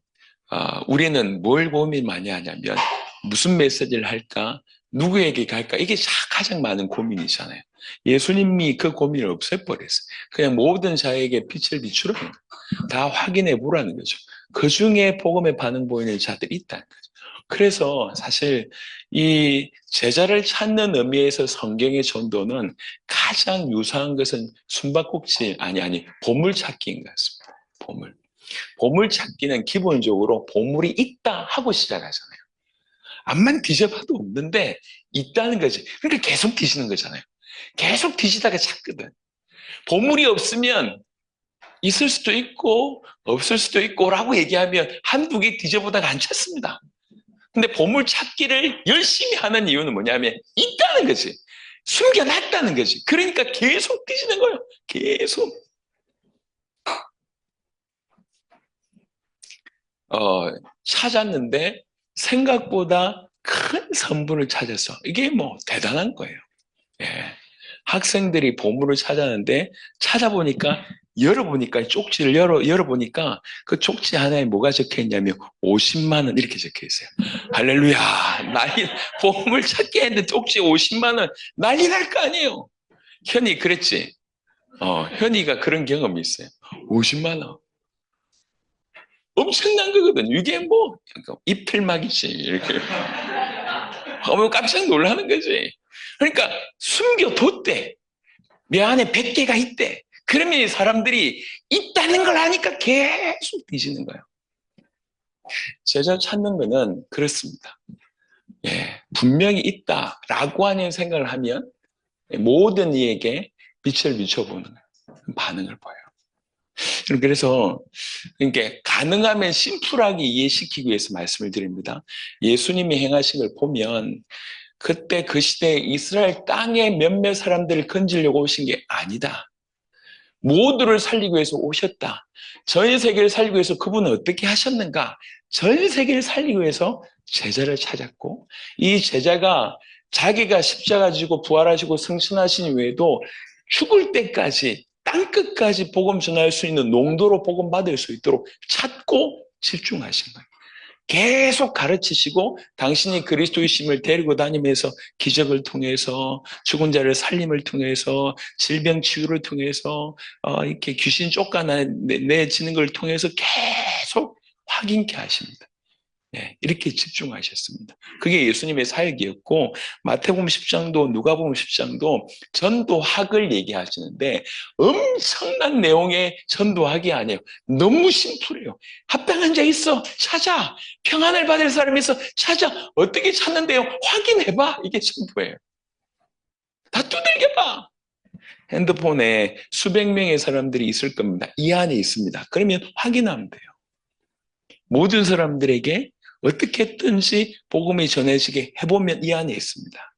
[SPEAKER 1] 우리는 뭘 고민 많이 하냐면 무슨 메시지를 할까? 누구에게 갈까? 이게 가장 많은 고민이잖아요. 예수님이 그 고민을 없애버렸어요. 그냥 모든 자에게 빛을 비추라는 거예요. 다 확인해 보라는 거죠. 그 중에 복음의 반응 보이는 자들이 있다는 거죠. 그래서 사실 이 제자를 찾는 의미에서 성경의 전도는 가장 유사한 것은 숨바꼭질, 보물찾기인 것 같습니다. 보물찾기는 기본적으로 보물이 있다 하고 시작하잖아요. 앞만 뒤져봐도 없는데 있다는 거지. 그러니까 계속 뒤지는 거잖아요. 계속 뒤지다가 찾거든. 보물이 없으면 있을 수도 있고 없을 수도 있고 라고 얘기하면 한두 개 뒤져보다가 안 찾습니다. 근데 보물 찾기를 열심히 하는 이유는 뭐냐면 있다는 거지. 숨겨놨다는 거지. 그러니까 계속 뒤지는 거예요. 계속. 찾았는데 생각보다 큰 선물을 찾았어. 이게 뭐 대단한 거예요. 예. 학생들이 보물을 찾았는데 찾아보니까 열어보니까 쪽지를 열어보니까 그 쪽지 하나에 뭐가 적혀 있냐면 50만 원 이렇게 적혀 있어요. 할렐루야. 난리, 보물 찾게 했는데 쪽지 50만 원 난리 날 거 아니에요. 현이 그랬지. 현이가 그런 경험이 있어요. 50만 원. 엄청난 거거든. 이게 뭐 이필막이지. 이렇게. 깜짝 놀라는 거지. 그러니까 숨겨뒀대. 내 안에 100개가 있대. 그러면 사람들이 있다는 걸 아니까 계속 뒤지는 거예요. 제자 찾는 거는 그렇습니다. 예, 분명히 있다라고 하는 생각을 하면 모든 이에게 빛을 비춰보는 거예요. 반응을 보여요. 그래서 그러니까 가능하면 심플하게 이해시키기 위해서 말씀을 드립니다. 예수님이 행하신 걸 보면 그때 그 시대에 이스라엘 땅에 몇몇 사람들을 건지려고 오신 게 아니다. 모두를 살리기 위해서 오셨다. 전 세계를 살리기 위해서 그분은 어떻게 하셨는가? 전 세계를 살리기 위해서 제자를 찾았고 이 제자가 자기가 십자가 지고 부활하시고 승천하신 외에도 죽을 때까지 땅끝까지 복음 전할 수 있는 농도로 복음 받을 수 있도록 찾고 집중하신 거예요. 계속 가르치시고 당신이 그리스도이심을 데리고 다니면서 기적을 통해서 죽은 자를 살림을 통해서 질병 치유를 통해서 이렇게 귀신 쫓아내지는 걸 통해서 계속 확인케 하십니다. 네, 이렇게 집중하셨습니다. 그게 예수님의 사역이었고 마태복음 10장도 누가복음 10장도 전도학을 얘기하시는데 엄청난 내용의 전도학이 아니에요. 너무 심플해요. 합당한 자 있어? 찾아. 평안을 받을 사람이 있어? 찾아. 어떻게 찾는데요? 확인해봐. 이게 전부예요. 다 두들겨봐. 핸드폰에 수백 명의 사람들이 있을 겁니다. 이 안에 있습니다. 그러면 확인하면 돼요. 모든 사람들에게 어떻게든지 복음이 전해지게 해보면 이 안에 있습니다.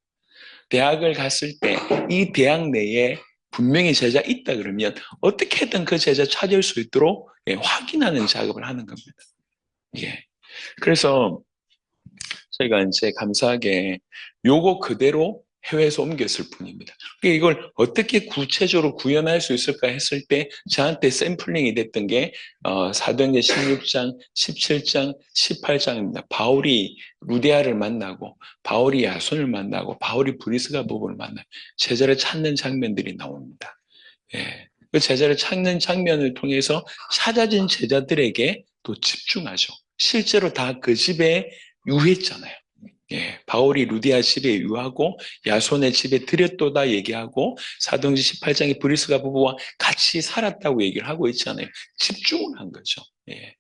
[SPEAKER 1] 대학을 갔을 때 이 대학 내에 분명히 제자 있다 그러면 어떻게든 그 제자 찾을 수 있도록 확인하는 작업을 하는 겁니다. 예. 그래서 저희가 이제 감사하게 요거 그대로 해외에서 옮겼을 뿐입니다. 이걸 어떻게 구체적으로 구현할 수 있을까 했을 때 저한테 샘플링이 됐던 게 사도행전 16장, 17장, 18장입니다. 바울이 루디아를 만나고 바울이 야손을 만나고 바울이 브리스가 부부를 만나고 제자를 찾는 장면들이 나옵니다. 예. 그 제자를 찾는 장면을 통해서 찾아진 제자들에게 또 집중하죠. 실제로 다 그 집에 유했잖아요. 예, 바울이 루디아 집에 유하고 야손의 집에 들였도다 얘기하고 사도행전 18장에 브리스가 부부와 같이 살았다고 얘기를 하고 있잖아요. 집중을 한 거죠. 예.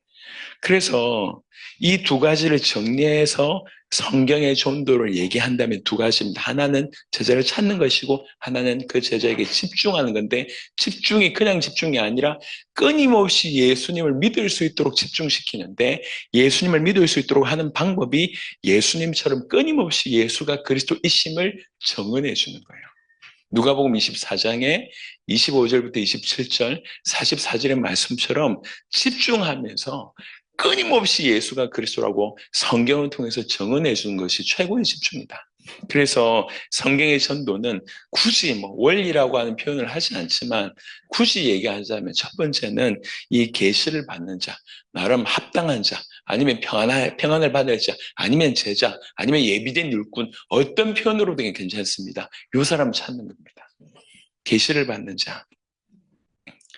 [SPEAKER 1] 그래서 이 두 가지를 정리해서 성경의 전도를 얘기한다면 두 가지입니다. 하나는 제자를 찾는 것이고 하나는 그 제자에게 집중하는 건데 집중이 그냥 집중이 아니라 끊임없이 예수님을 믿을 수 있도록 집중시키는데 예수님을 믿을 수 있도록 하는 방법이 예수님처럼 끊임없이 예수가 그리스도이심을 정언해 주는 거예요. 누가복음 24장에 25절부터 27절, 44절의 말씀처럼 집중하면서 끊임없이 예수가 그리스도라고 성경을 통해서 정언해 주는 것이 최고의 집중이다. 그래서 성경의 전도는 굳이 뭐 원리라고 하는 표현을 하지 않지만 굳이 얘기하자면 첫 번째는 이 계시를 받는 자, 나름 합당한 자, 아니면 평안을 받을 자, 아니면 제자, 아니면 예비된 율꾼 어떤 표현으로든 괜찮습니다. 이 사람 찾는 겁니다. 계시를 받는 자.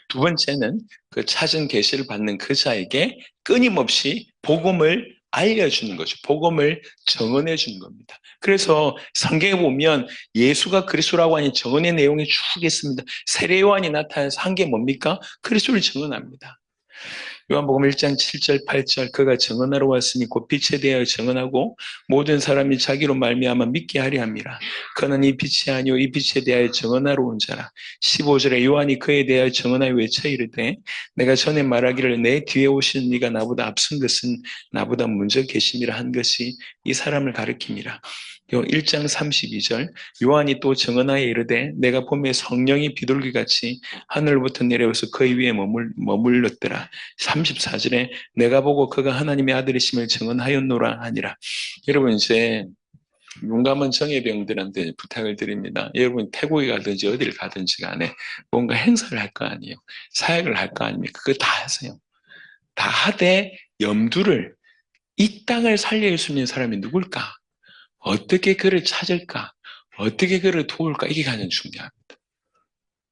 [SPEAKER 1] 두 번째는 그 찾은 계시를 받는 그 자에게 끊임없이 복음을 알려주는 거죠. 복음을 정언해 주는 겁니다. 그래서 성경에 보면 예수가 그리스도라고 하는 정언의 내용이 쭉 있습니다. 세례 요한이 나타나서 한 게 뭡니까? 그리스도를 정언합니다. 요한복음 1장 7절 8절 그가 정언하러 왔으니 곧 빛에 대하여 정언하고 모든 사람이 자기로 말미암아 믿게 하려 함이라. 그는 이 빛이 아니요 이 빛에 대하여 정언하러 온 자라. 15절에 요한이 그에 대하여 정언하여 외쳐 이르되 내가 전에 말하기를 내 뒤에 오시는 이가 나보다 앞선 것은 나보다 먼저 계심이라 한 것이 이 사람을 가리킴이라. 요 1장 32절 요한이 또 증언하여 이르되 내가 보매 성령이 비둘기같이 하늘부터 내려와서 그의 위에 머물렀더라. 34절에 내가 보고 그가 하나님의 아들이심을 증언하였노라 하니라. 여러분 이제 용감한 정예병들한테 부탁을 드립니다. 여러분 태국에 가든지 어디를 가든지 간에 뭔가 행사를 할 거 아니에요. 사역을 할 거 아닙니까? 그거 다 하세요. 다 하되 염두를 이 땅을 살릴 수 있는 사람이 누굴까? 어떻게 그를 찾을까? 어떻게 그를 도울까? 이게 가장 중요합니다.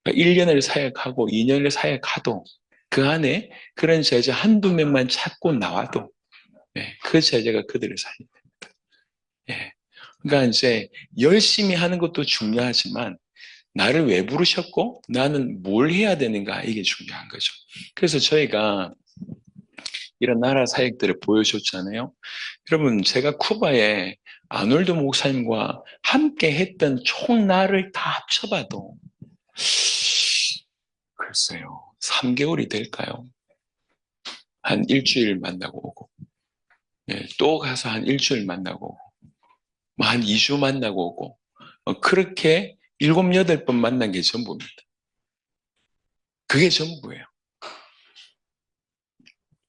[SPEAKER 1] 1년을 사역하고 2년을 사역하도 그 안에 그런 제자 한두 명만 찾고 나와도 그 제자가 그들을 살립니다. 그러니까 이제 열심히 하는 것도 중요하지만 나를 왜 부르셨고 나는 뭘 해야 되는가 이게 중요한 거죠. 그래서 저희가 이런 나라 사역들을 보여줬잖아요. 여러분 제가 쿠바에 아놀드 목사님과 함께 했던 총 날을 다 합쳐봐도 글쎄요 3개월이 될까요? 한 일주일 만나고 오고 또 가서 한 일주일 만나고 오고 한 2주 만나고 오고 그렇게 7, 8번 만난 게 전부입니다. 그게 전부예요.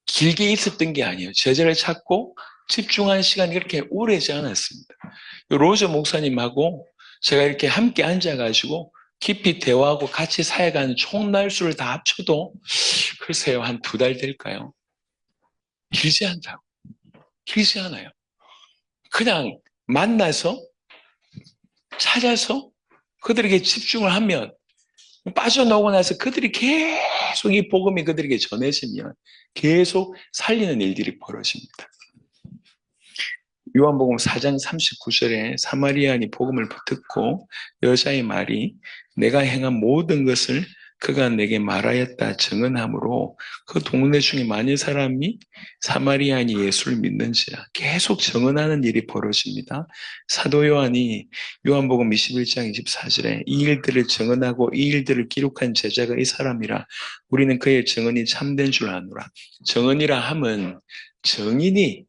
[SPEAKER 1] 길게 있었던 게 아니에요. 제자를 찾고 집중한 시간이 그렇게 오래지 않았습니다. 로저 목사님하고 제가 이렇게 함께 앉아가지고 깊이 대화하고 같이 사역하는 총 날수를 다 합쳐도 글쎄요 한 2달 될까요? 길지 않다고. 길지 않아요. 그냥 만나서 찾아서 그들에게 집중을 하면 빠져나오고 나서 그들이 계속 이 복음이 그들에게 전해지면 계속 살리는 일들이 벌어집니다. 요한복음 4장 39절에 사마리아인이 복음을 듣고 여자의 말이 내가 행한 모든 것을 그가 내게 말하였다 증언하므로 그 동네 중에 많은 사람이 사마리아인이 예수를 믿는지라 계속 증언하는 일이 벌어집니다. 사도 요한이 요한복음 21장 24절에 이 일들을 증언하고 이 일들을 기록한 제자가 이 사람이라 우리는 그의 증언이 참된 줄 아노라. 증언이라 함은 증인이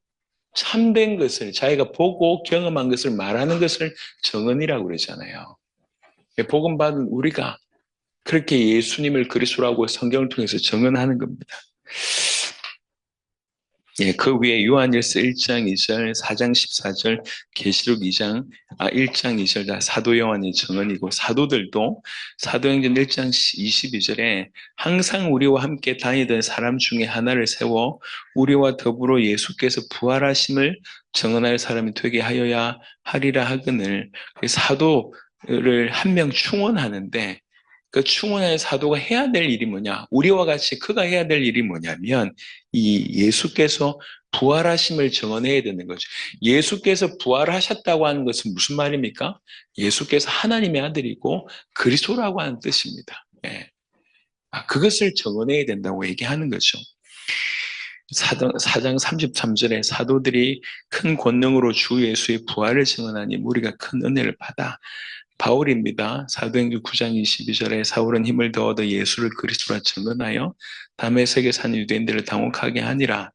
[SPEAKER 1] 참된 것을 자기가 보고 경험한 것을 말하는 것을 증언이라고 그러잖아요. 복음 받은 우리가 그렇게 예수님을 그리스도라고 성경을 통해서 증언하는 겁니다. 그 위에 요한일서 1장 2절, 4장 14절, 계시록 1장 2절 다 사도 요한의 증언이고 사도들도 사도행전 1장 22절에 항상 우리와 함께 다니던 사람 중에 하나를 세워 우리와 더불어 예수께서 부활하심을 증언할 사람이 되게 하여야 하리라 하거늘 사도를 한 명 충원하는데 그 충원의 사도가 해야 될 일이 뭐냐? 우리와 같이 그가 해야 될 일이 뭐냐면 이 예수께서 부활하심을 증언해야 되는 거죠. 예수께서 부활하셨다고 하는 것은 무슨 말입니까? 예수께서 하나님의 아들이고 그리스도라고 하는 뜻입니다. 그것을 증언해야 된다고 얘기하는 거죠. 4장 33절에 사도들이 큰 권능으로 주 예수의 부활을 증언하니 우리가 큰 은혜를 받아 바울입니다. 사도행전 9장 22절에 사울은 힘을 더 얻어 예수를 그리스도라 증언하여 다메섹에 사는 유대인들을 당혹하게 하니라.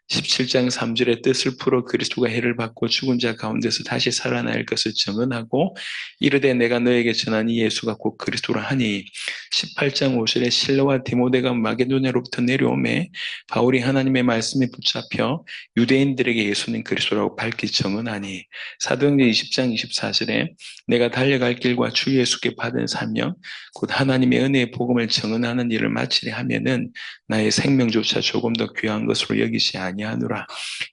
[SPEAKER 1] 17장 3절에 뜻을 풀어 그리스도가 해를 받고 죽은 자 가운데서 다시 살아날 것을 증언하고 이르되 내가 너에게 전한 이 예수가 곧 그리스도라 하니 18장 5절에 실라와 디모데가 마게도냐로부터 내려오매 바울이 하나님의 말씀에 붙잡혀 유대인들에게 예수는 그리스도라고 밝히 증언하니 사도행전 20장 24절에 내가 달려갈 길과 주 예수께 받은 사명 곧 하나님의 은혜의 복음을 증언하는 일을 마치려 하면은 나의 생명조차 조금 더 귀한 것으로 여기지 아니하노라.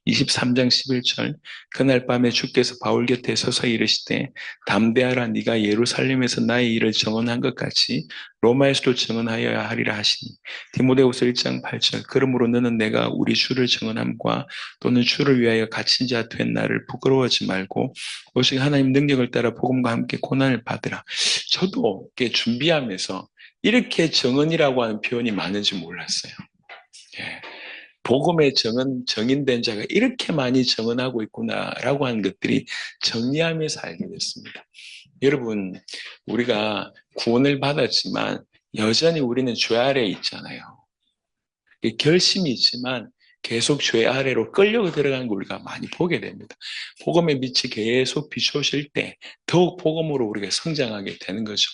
[SPEAKER 1] 23장 11절 그날 밤에 주께서 바울 곁에 서서 이르시되 담대하라 네가 예루살렘에서 나의 일을 증언한 것 같이 로마에서도 증언하여야 하리라 하시니 디모데후서 1장 8절 그러므로 너는 내가 우리 주를 증언함과 또는 주를 위하여 갇힌 자 된 나를 부끄러워하지 말고 오직 하나님 능력을 따라 복음과 함께 고난을 받으라. 저도 이렇게 준비하면서 이렇게 증언이라고 하는 표현이 많은지 몰랐어요. 복음의 정인된 자가 이렇게 많이 증언하고 있구나라고 하는 것들이 정리하면서 알게 됐습니다. 여러분, 우리가 구원을 받았지만 여전히 우리는 죄 아래에 있잖아요. 결심이 있지만 계속 죄 아래로 끌려 들어가는 걸 우리가 많이 보게 됩니다. 복음의 빛이 계속 비추어질 때 더욱 복음으로 우리가 성장하게 되는 거죠.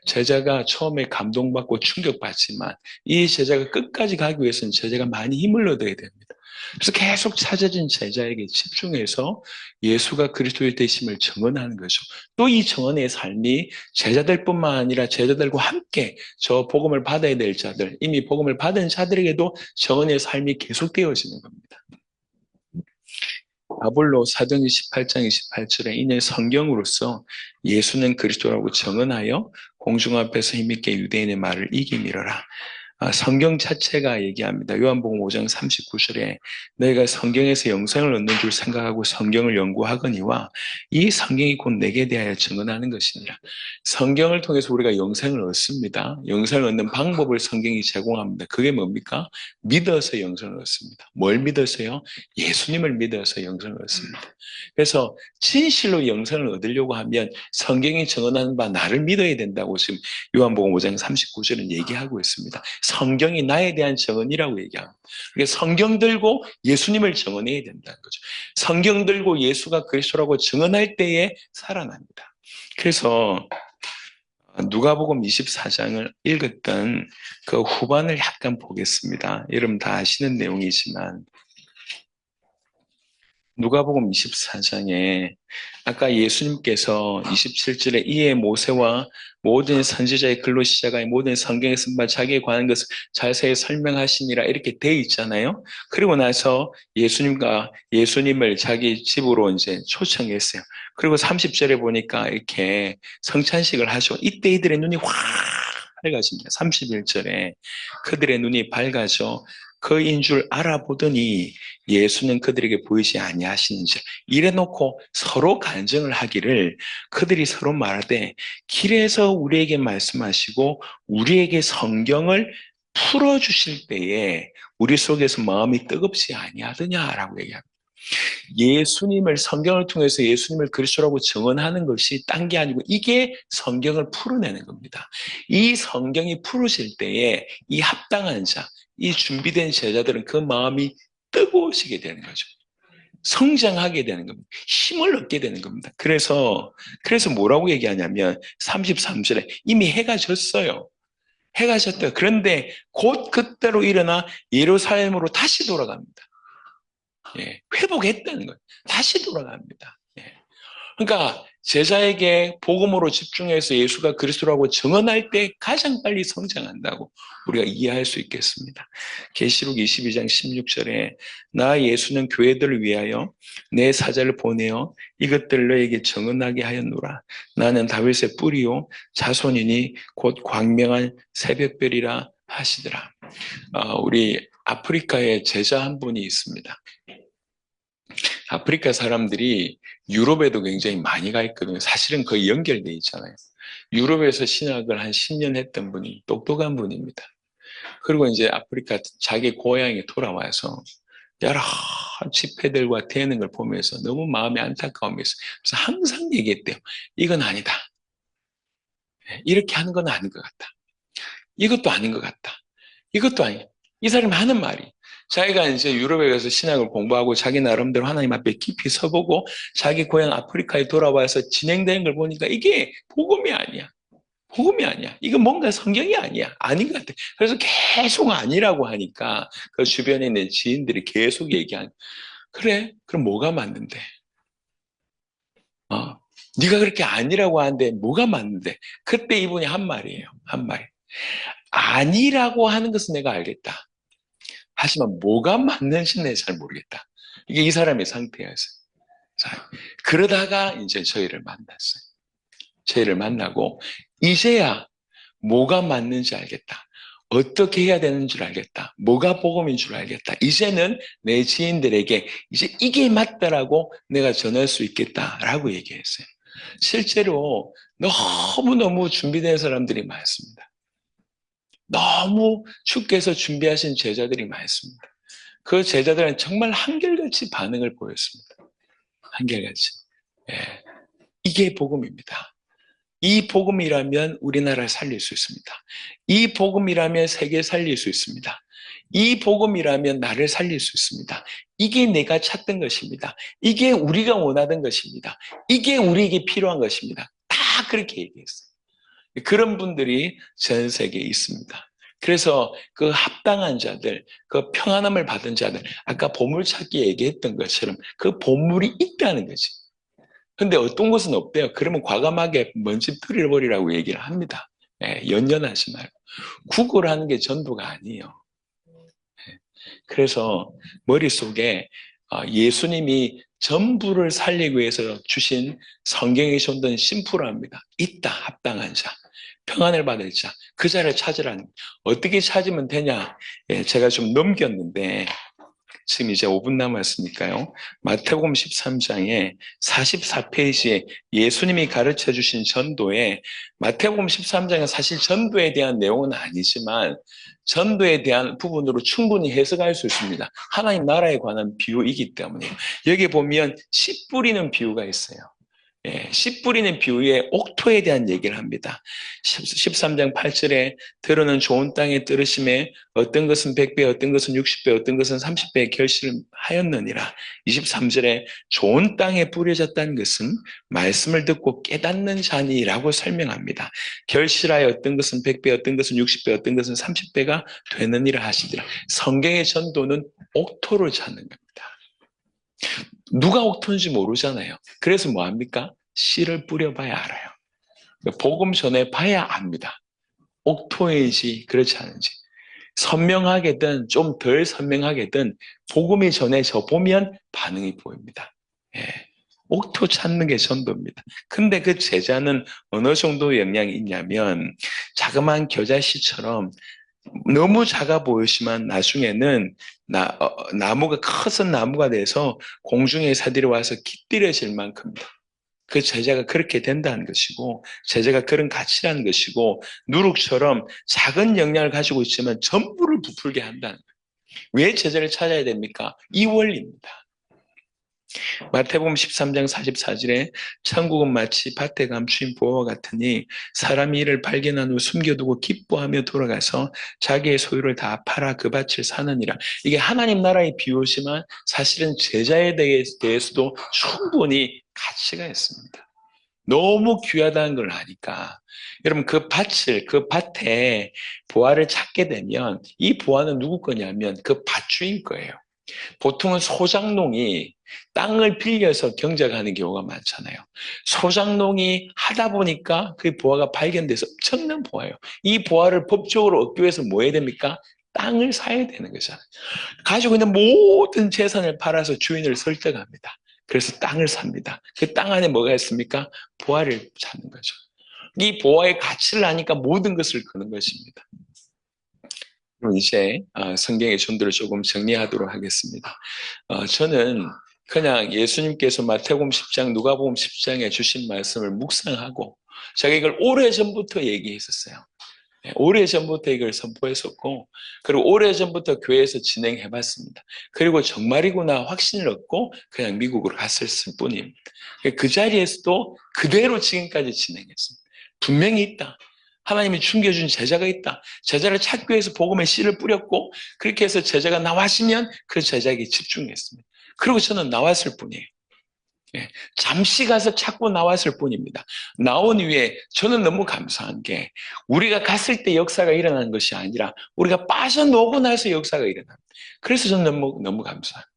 [SPEAKER 1] 제자가 처음에 감동받고 충격받지만 이 제자가 끝까지 가기 위해서는 제자가 많이 힘을 얻어야 됩니다. 그래서 계속 찾아진 제자에게 집중해서 예수가 그리스도의 되심을 증언하는 거죠. 또 이 증언의 삶이 제자들뿐만 아니라 제자들과 함께 저 복음을 받아야 될 자들, 이미 복음을 받은 자들에게도 증언의 삶이 계속되어지는 겁니다. 바볼로 사도행전 18장 28절에 이는 성경으로서 예수는 그리스도라고 증언하여 공중 앞에서 힘있게 유대인의 말을 이기미러라. 성경 자체가 얘기합니다. 요한복음 5장 39절에 너희가 성경에서 영생을 얻는 줄 생각하고 성경을 연구하거니와 이 성경이 곧 내게 대하여 증언하는 것이니라. 성경을 통해서 우리가 영생을 얻습니다. 영생을 얻는 방법을 성경이 제공합니다. 그게 뭡니까? 믿어서 영생을 얻습니다. 뭘 믿어서요? 예수님을 믿어서 영생을 얻습니다. 그래서 진실로 영생을 얻으려고 하면 성경이 증언하는 바 나를 믿어야 된다고 지금 요한복음 5장 39절은 얘기하고 있습니다. 성경이 나에 대한 증언이라고 얘기합니다. 그러니까 성경 들고 예수님을 증언해야 된다는 거죠. 성경 들고 예수가 그리스도라고 증언할 때에 살아납니다. 그래서 누가복음 24장을 읽었던 그 후반을 약간 보겠습니다. 여러분 다 아시는 내용이지만 누가복음 24장에 아까 예수님께서 27절에 이에 모세와 모든 선지자의 글로 시작하여 모든 성경에 쓴 바 자기에 관한 것을 자세히 설명하시니라 이렇게 돼 있잖아요. 그리고 나서 예수님을 자기 집으로 이제 초청했어요. 그리고 30절에 보니까 이렇게 성찬식을 하죠. 이때 이들의 눈이 확 밝아집니다. 31절에 그들의 눈이 밝아져 그인 줄 알아보더니 예수는 그들에게 보이지 아니하시는지 이래놓고 서로 간증을 하기를 그들이 서로 말하되 길에서 우리에게 말씀하시고 우리에게 성경을 풀어주실 때에 우리 속에서 마음이 뜨겁지 아니하더냐라고 얘기합니다. 예수님을 성경을 통해서 예수님을 그리스도라고 증언하는 것이 딴 게 아니고 이게 성경을 풀어내는 겁니다. 이 성경이 풀어질 때에 이 합당한 자, 이 준비된 제자들은 그 마음이 뜨거워지게 되는 거죠. 성장하게 되는 겁니다. 힘을 얻게 되는 겁니다. 그래서 뭐라고 얘기하냐면 33절에 이미 해가 졌어요. 해가 졌다. 그런데 곧 그때로 일어나 예루살렘으로 다시 돌아갑니다. 예, 회복했다는 거예요. 다시 돌아갑니다. 예. 그러니까 제자에게 복음으로 집중해서 예수가 그리스도라고 증언할 때 가장 빨리 성장한다고 우리가 이해할 수 있겠습니다. 계시록 22장 16절에 나 예수는 교회들을 위하여 내 사자를 보내어 이것들 너에게 증언하게 하였노라. 나는 다윗의 뿌리요 자손이니 곧 광명한 새벽별이라 하시더라. 우리 아프리카에 제자 한 분이 있습니다. 아프리카 사람들이 유럽에도 굉장히 많이 가 있거든요. 사실은 거의 연결돼 있잖아요. 유럽에서 신학을 한 10년 했던 분이 똑똑한 분입니다. 그리고 이제 아프리카 자기 고향에 돌아와서 여러 집회들과 되는 걸 보면서 너무 마음이 안타까움이 있어요. 그래서 항상 얘기했대요. 이건 아니다. 이렇게 하는 건 아닌 것 같다. 이것도 아닌 것 같다. 이것도 아니야. 이 사람이 하는 말이 자기가 이제 유럽에 가서 신학을 공부하고 자기 나름대로 하나님 앞에 깊이 서보고 자기 고향 아프리카에 돌아와서 진행되는 걸 보니까 이게 복음이 아니야. 복음이 아니야. 이거 뭔가 성경이 아니야. 아닌 것 같아. 그래서 계속 아니라고 하니까 그 주변에 있는 지인들이 계속 얘기하는 그래? 그럼 뭐가 맞는데? 네가 그렇게 아니라고 하는데 뭐가 맞는데? 그때 이분이 한 말이에요. 한 말. 아니라고 하는 것은 내가 알겠다. 하지만 뭐가 맞는지는 내가 잘 모르겠다. 이게 이 사람의 상태였어요. 자, 그러다가 이제 저희를 만났어요. 저희를 만나고 이제야 뭐가 맞는지 알겠다. 어떻게 해야 되는 줄 알겠다. 뭐가 복음인 줄 알겠다. 이제는 내 지인들에게 이제 이게 맞다라고 내가 전할 수 있겠다라고 얘기했어요. 실제로 너무너무 준비된 사람들이 많습니다. 너무 주께서 준비하신 제자들이 많습니다. 그 제자들은 정말 한결같이 반응을 보였습니다. 한결같이. 예. 이게 복음입니다. 이 복음이라면 우리나라를 살릴 수 있습니다. 이 복음이라면 세계 살릴 수 있습니다. 이 복음이라면 나를 살릴 수 있습니다. 이게 내가 찾던 것입니다. 이게 우리가 원하던 것입니다. 이게 우리에게 필요한 것입니다. 다 그렇게 얘기했어요. 그런 분들이 전 세계에 있습니다. 그래서 그 합당한 자들, 그 평안함을 받은 자들, 아까 보물찾기 얘기했던 것처럼 그 보물이 있다는 거지. 근데 어떤 곳은 없대요. 그러면 과감하게 먼지 뿌려버리라고 얘기를 합니다. 예, 연연하지 말고. 구걸하는 게 전도가 아니에요. 그래서 머릿속에 예수님이 전부를 살리기 위해서 주신 성경에 존든 심플합니다. 있다, 합당한 자. 평안을 받을 자, 그 자를 찾으라는. 어떻게 찾으면 되냐? 예, 제가 좀 넘겼는데 지금 이제 5분 남았으니까요. 마태복음 13장에 44페이지에 예수님이 가르쳐 주신 전도에 마태복음 13장은 사실 전도에 대한 내용은 아니지만 전도에 대한 부분으로 충분히 해석할 수 있습니다. 하나님 나라에 관한 비유이기 때문에 여기 보면 씨 뿌리는 비유가 있어요. 예, 씨 뿌리는 비유에 옥토에 대한 얘기를 합니다. 13장 8절에 들어는 좋은 땅에 들으심에 어떤 것은 100배, 어떤 것은 60배, 어떤 것은 30배의 결실하였느니라. 23절에 좋은 땅에 뿌려졌다는 것은 말씀을 듣고 깨닫는 자니라고 설명합니다. 결실하여 어떤 것은 100배, 어떤 것은 60배, 어떤 것은 30배가 되느니라 하시더라. 성경의 전도는 옥토를 찾는 겁니다. 누가 옥토인지 모르잖아요. 그래서 뭐합니까? 씨를 뿌려봐야 알아요. 복음 전해봐야 압니다. 옥토인지 그렇지 않은지. 선명하게든 좀 덜 선명하게든 복음이 전해져 보면 반응이 보입니다. 예. 옥토 찾는 게 전도입니다. 근데 그 제자는 어느 정도 영향이 있냐면 자그마한 겨자씨처럼 너무 작아 보이지만 나중에는 나무가 커서 나무가 돼서 공중의 사들이 와서 깃들여질 만큼입니다. 그 제자가 그렇게 된다는 것이고 제자가 그런 가치라는 것이고 누룩처럼 작은 영향을 가지고 있지만 전부를 부풀게 한다는 거예요. 왜 제자를 찾아야 됩니까? 이 원리입니다. 마태복음 13장 44절에 천국은 마치 밭에 감추인 보화와 같으니 사람이 이를 발견한 후 숨겨두고 기뻐하며 돌아가서 자기의 소유를 다 팔아 그 밭을 사느니라. 이게 하나님 나라의 비유지만 사실은 제자에 대해서도 충분히 가치가 있습니다. 너무 귀하다는 걸 아니까. 여러분 그 밭에 보화를 찾게 되면 이 보화는 누구 거냐면 그 밭주인 거예요. 보통은 소장농이 땅을 빌려서 경작하는 경우가 많잖아요. 소장농이 하다 보니까 그 보화가 발견돼서 엄청난 보화예요. 이 보화를 법적으로 얻기 위해서 뭐 해야 됩니까? 땅을 사야 되는 거잖아요. 가지고 있는 모든 재산을 팔아서 주인을 설득합니다. 그래서 땅을 삽니다. 그 땅 안에 뭐가 있습니까? 보화를 찾는 거죠. 이 보화의 가치를 아니까 모든 것을 거는 것입니다. 그럼 이제 성경의 전도를 조금 정리하도록 하겠습니다. 저는 그냥 예수님께서 마태복음 10장, 누가복음 10장에 주신 말씀을 묵상하고 제가 이걸 오래전부터 얘기했었어요. 오래전부터 이걸 선포했었고 그리고 오래전부터 교회에서 진행해봤습니다. 그리고 정말이구나 확신을 얻고 그냥 미국으로 갔었을 뿐입니다. 그 자리에서도 그대로 지금까지 진행했습니다. 분명히 있다. 하나님이 숨겨준 제자가 있다. 제자를 찾기 위해서 복음의 씨를 뿌렸고 그렇게 해서 제자가 나왔으면 그 제자에게 집중했습니다. 그리고 저는 나왔을 뿐이에요. 예, 잠시 가서 찾고 나왔을 뿐입니다. 나온 이후에 저는 너무 감사한 게 우리가 갔을 때 역사가 일어나는 것이 아니라 우리가 빠져나오고 나서 역사가 일어납니다. 그래서 저는 너무 감사합니다.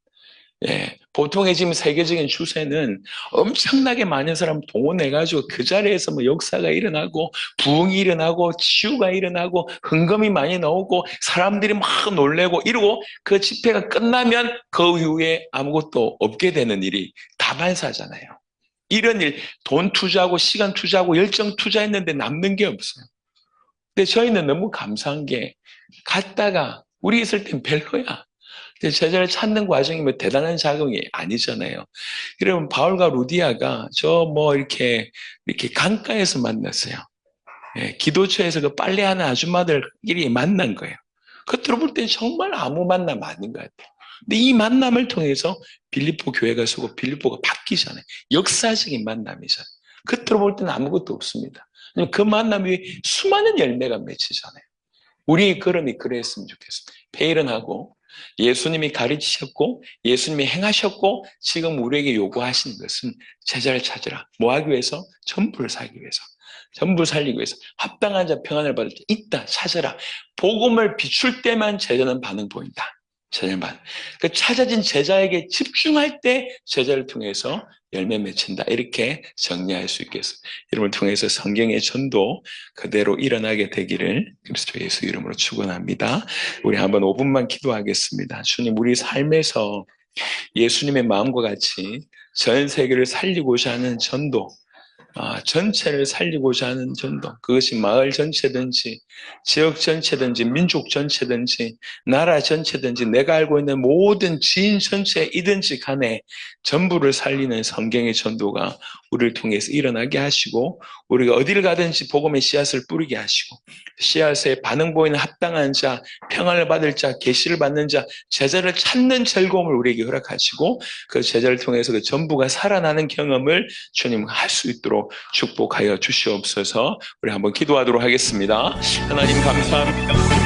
[SPEAKER 1] 예, 보통의 지금 세계적인 추세는 엄청나게 많은 사람 동원해가지고 그 자리에서 뭐 역사가 일어나고 부흥이 일어나고 치유가 일어나고 헌금이 많이 나오고 사람들이 막 놀래고 이러고 그 집회가 끝나면 그 이후에 아무것도 없게 되는 일이 다반사잖아요. 이런 일, 돈 투자하고 시간 투자하고 열정 투자했는데 남는 게 없어요. 근데 저희는 너무 감사한 게 갔다가 우리 있을 땐 별로야. 제자를 찾는 과정이 뭐 대단한 자금이 아니잖아요. 여러분 바울과 루디아가 저 뭐 이렇게 강가에서 만났어요. 예, 기도처에서 그 빨래하는 아줌마들끼리 만난 거예요. 겉으로 볼 때는 정말 아무 만남 아닌 것 같아요. 근데 이 만남을 통해서 빌립보 교회가 서고 빌립보가 바뀌잖아요. 역사적인 만남이잖아요. 겉으로 볼 때는 아무것도 없습니다. 그 만남이 수많은 열매가 맺히잖아요. 우리의 걸음이 그랬으면 좋겠습니다. 페일은하고 예수님이 가르치셨고 예수님이 행하셨고 지금 우리에게 요구하시는 것은 제자를 찾으라. 뭐 하기 위해서? 전부를 살기 위해서. 전부 살리기 위해서. 합당한 자 평안을 받을 때 있다. 찾아라. 복음을 비출 때만 제자는 반응 보인다. 제자는 반응. 그 찾아진 제자에게 집중할 때 제자를 통해서 열매 맺힌다. 이렇게 정리할 수 있겠습니다. 이름을 통해서 성경의 전도 그대로 일어나게 되기를 그리스도 예수 이름으로 축원합니다. 우리 한번 5분만 기도하겠습니다. 주님, 우리 삶에서 예수님의 마음과 같이 전 세계를 살리고자 하는 전도, 전체를 살리고자 하는 전도, 그것이 마을 전체든지 지역 전체든지 민족 전체든지 나라 전체든지 내가 알고 있는 모든 지인 전체이든지 간에 전부를 살리는 성경의 전도가 우리를 통해서 일어나게 하시고 우리가 어디를 가든지 복음의 씨앗을 뿌리게 하시고 씨앗에 반응 보이는 합당한 자, 평안을 받을 자, 계시를 받는 자, 제자를 찾는 즐거움을 우리에게 허락하시고 그 제자를 통해서 그 전부가 살아나는 경험을 주님 할 수 있도록 축복하여 주시옵소서. 우리 한번 기도하도록 하겠습니다. 하나님 감사합니다.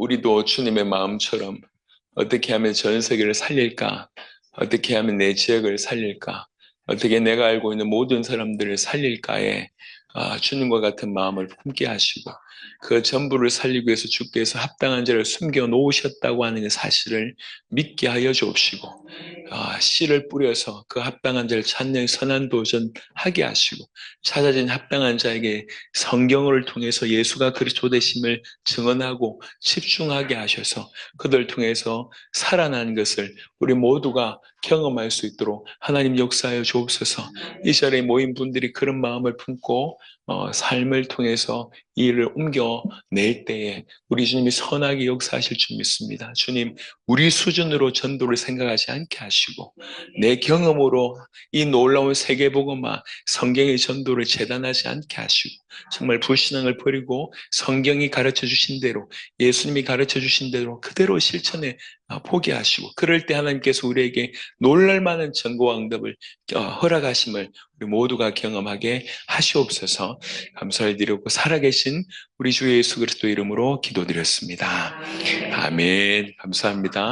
[SPEAKER 1] 우리도 주님의 마음처럼 어떻게 하면 전 세계를 살릴까? 어떻게 하면 내 지역을 살릴까? 어떻게 내가 알고 있는 모든 사람들을 살릴까에 주님과 같은 마음을 품게 하시고 그 전부를 살리기 위해서 주께서 합당한 자를 숨겨 놓으셨다고 하는 사실을 믿게 하여 주옵시고 씨를 뿌려서 그 합당한 자를 찾는 선한 도전하게 하시고 찾아진 합당한 자에게 성경을 통해서 예수가 그리스도 되심을 증언하고 집중하게 하셔서 그들 통해서 살아난 것을 우리 모두가 경험할 수 있도록 하나님 역사하여 주옵소서. 이 자리에 모인 분들이 그런 마음을 품고 삶을 통해서 이 일을 옮겨낼 때에 우리 주님이 선하게 역사하실 줄 믿습니다. 주님, 우리 수준으로 전도를 생각하지 않게 하시고 내 경험으로 이 놀라운 세계복음화 성경의 전도를 재단하지 않게 하시고 정말 불신앙을 버리고 성경이 가르쳐 주신 대로 예수님이 가르쳐 주신 대로 그대로 실천해 보게 하시고 그럴 때 하나님께서 우리에게 놀랄만한 전고와 응답을 허락하심을 우리 모두가 경험하게 하시옵소서. 감사를 드리고 살아계신 우리 주 예수 그리스도 이름으로 기도드렸습니다. 아멘. 감사합니다.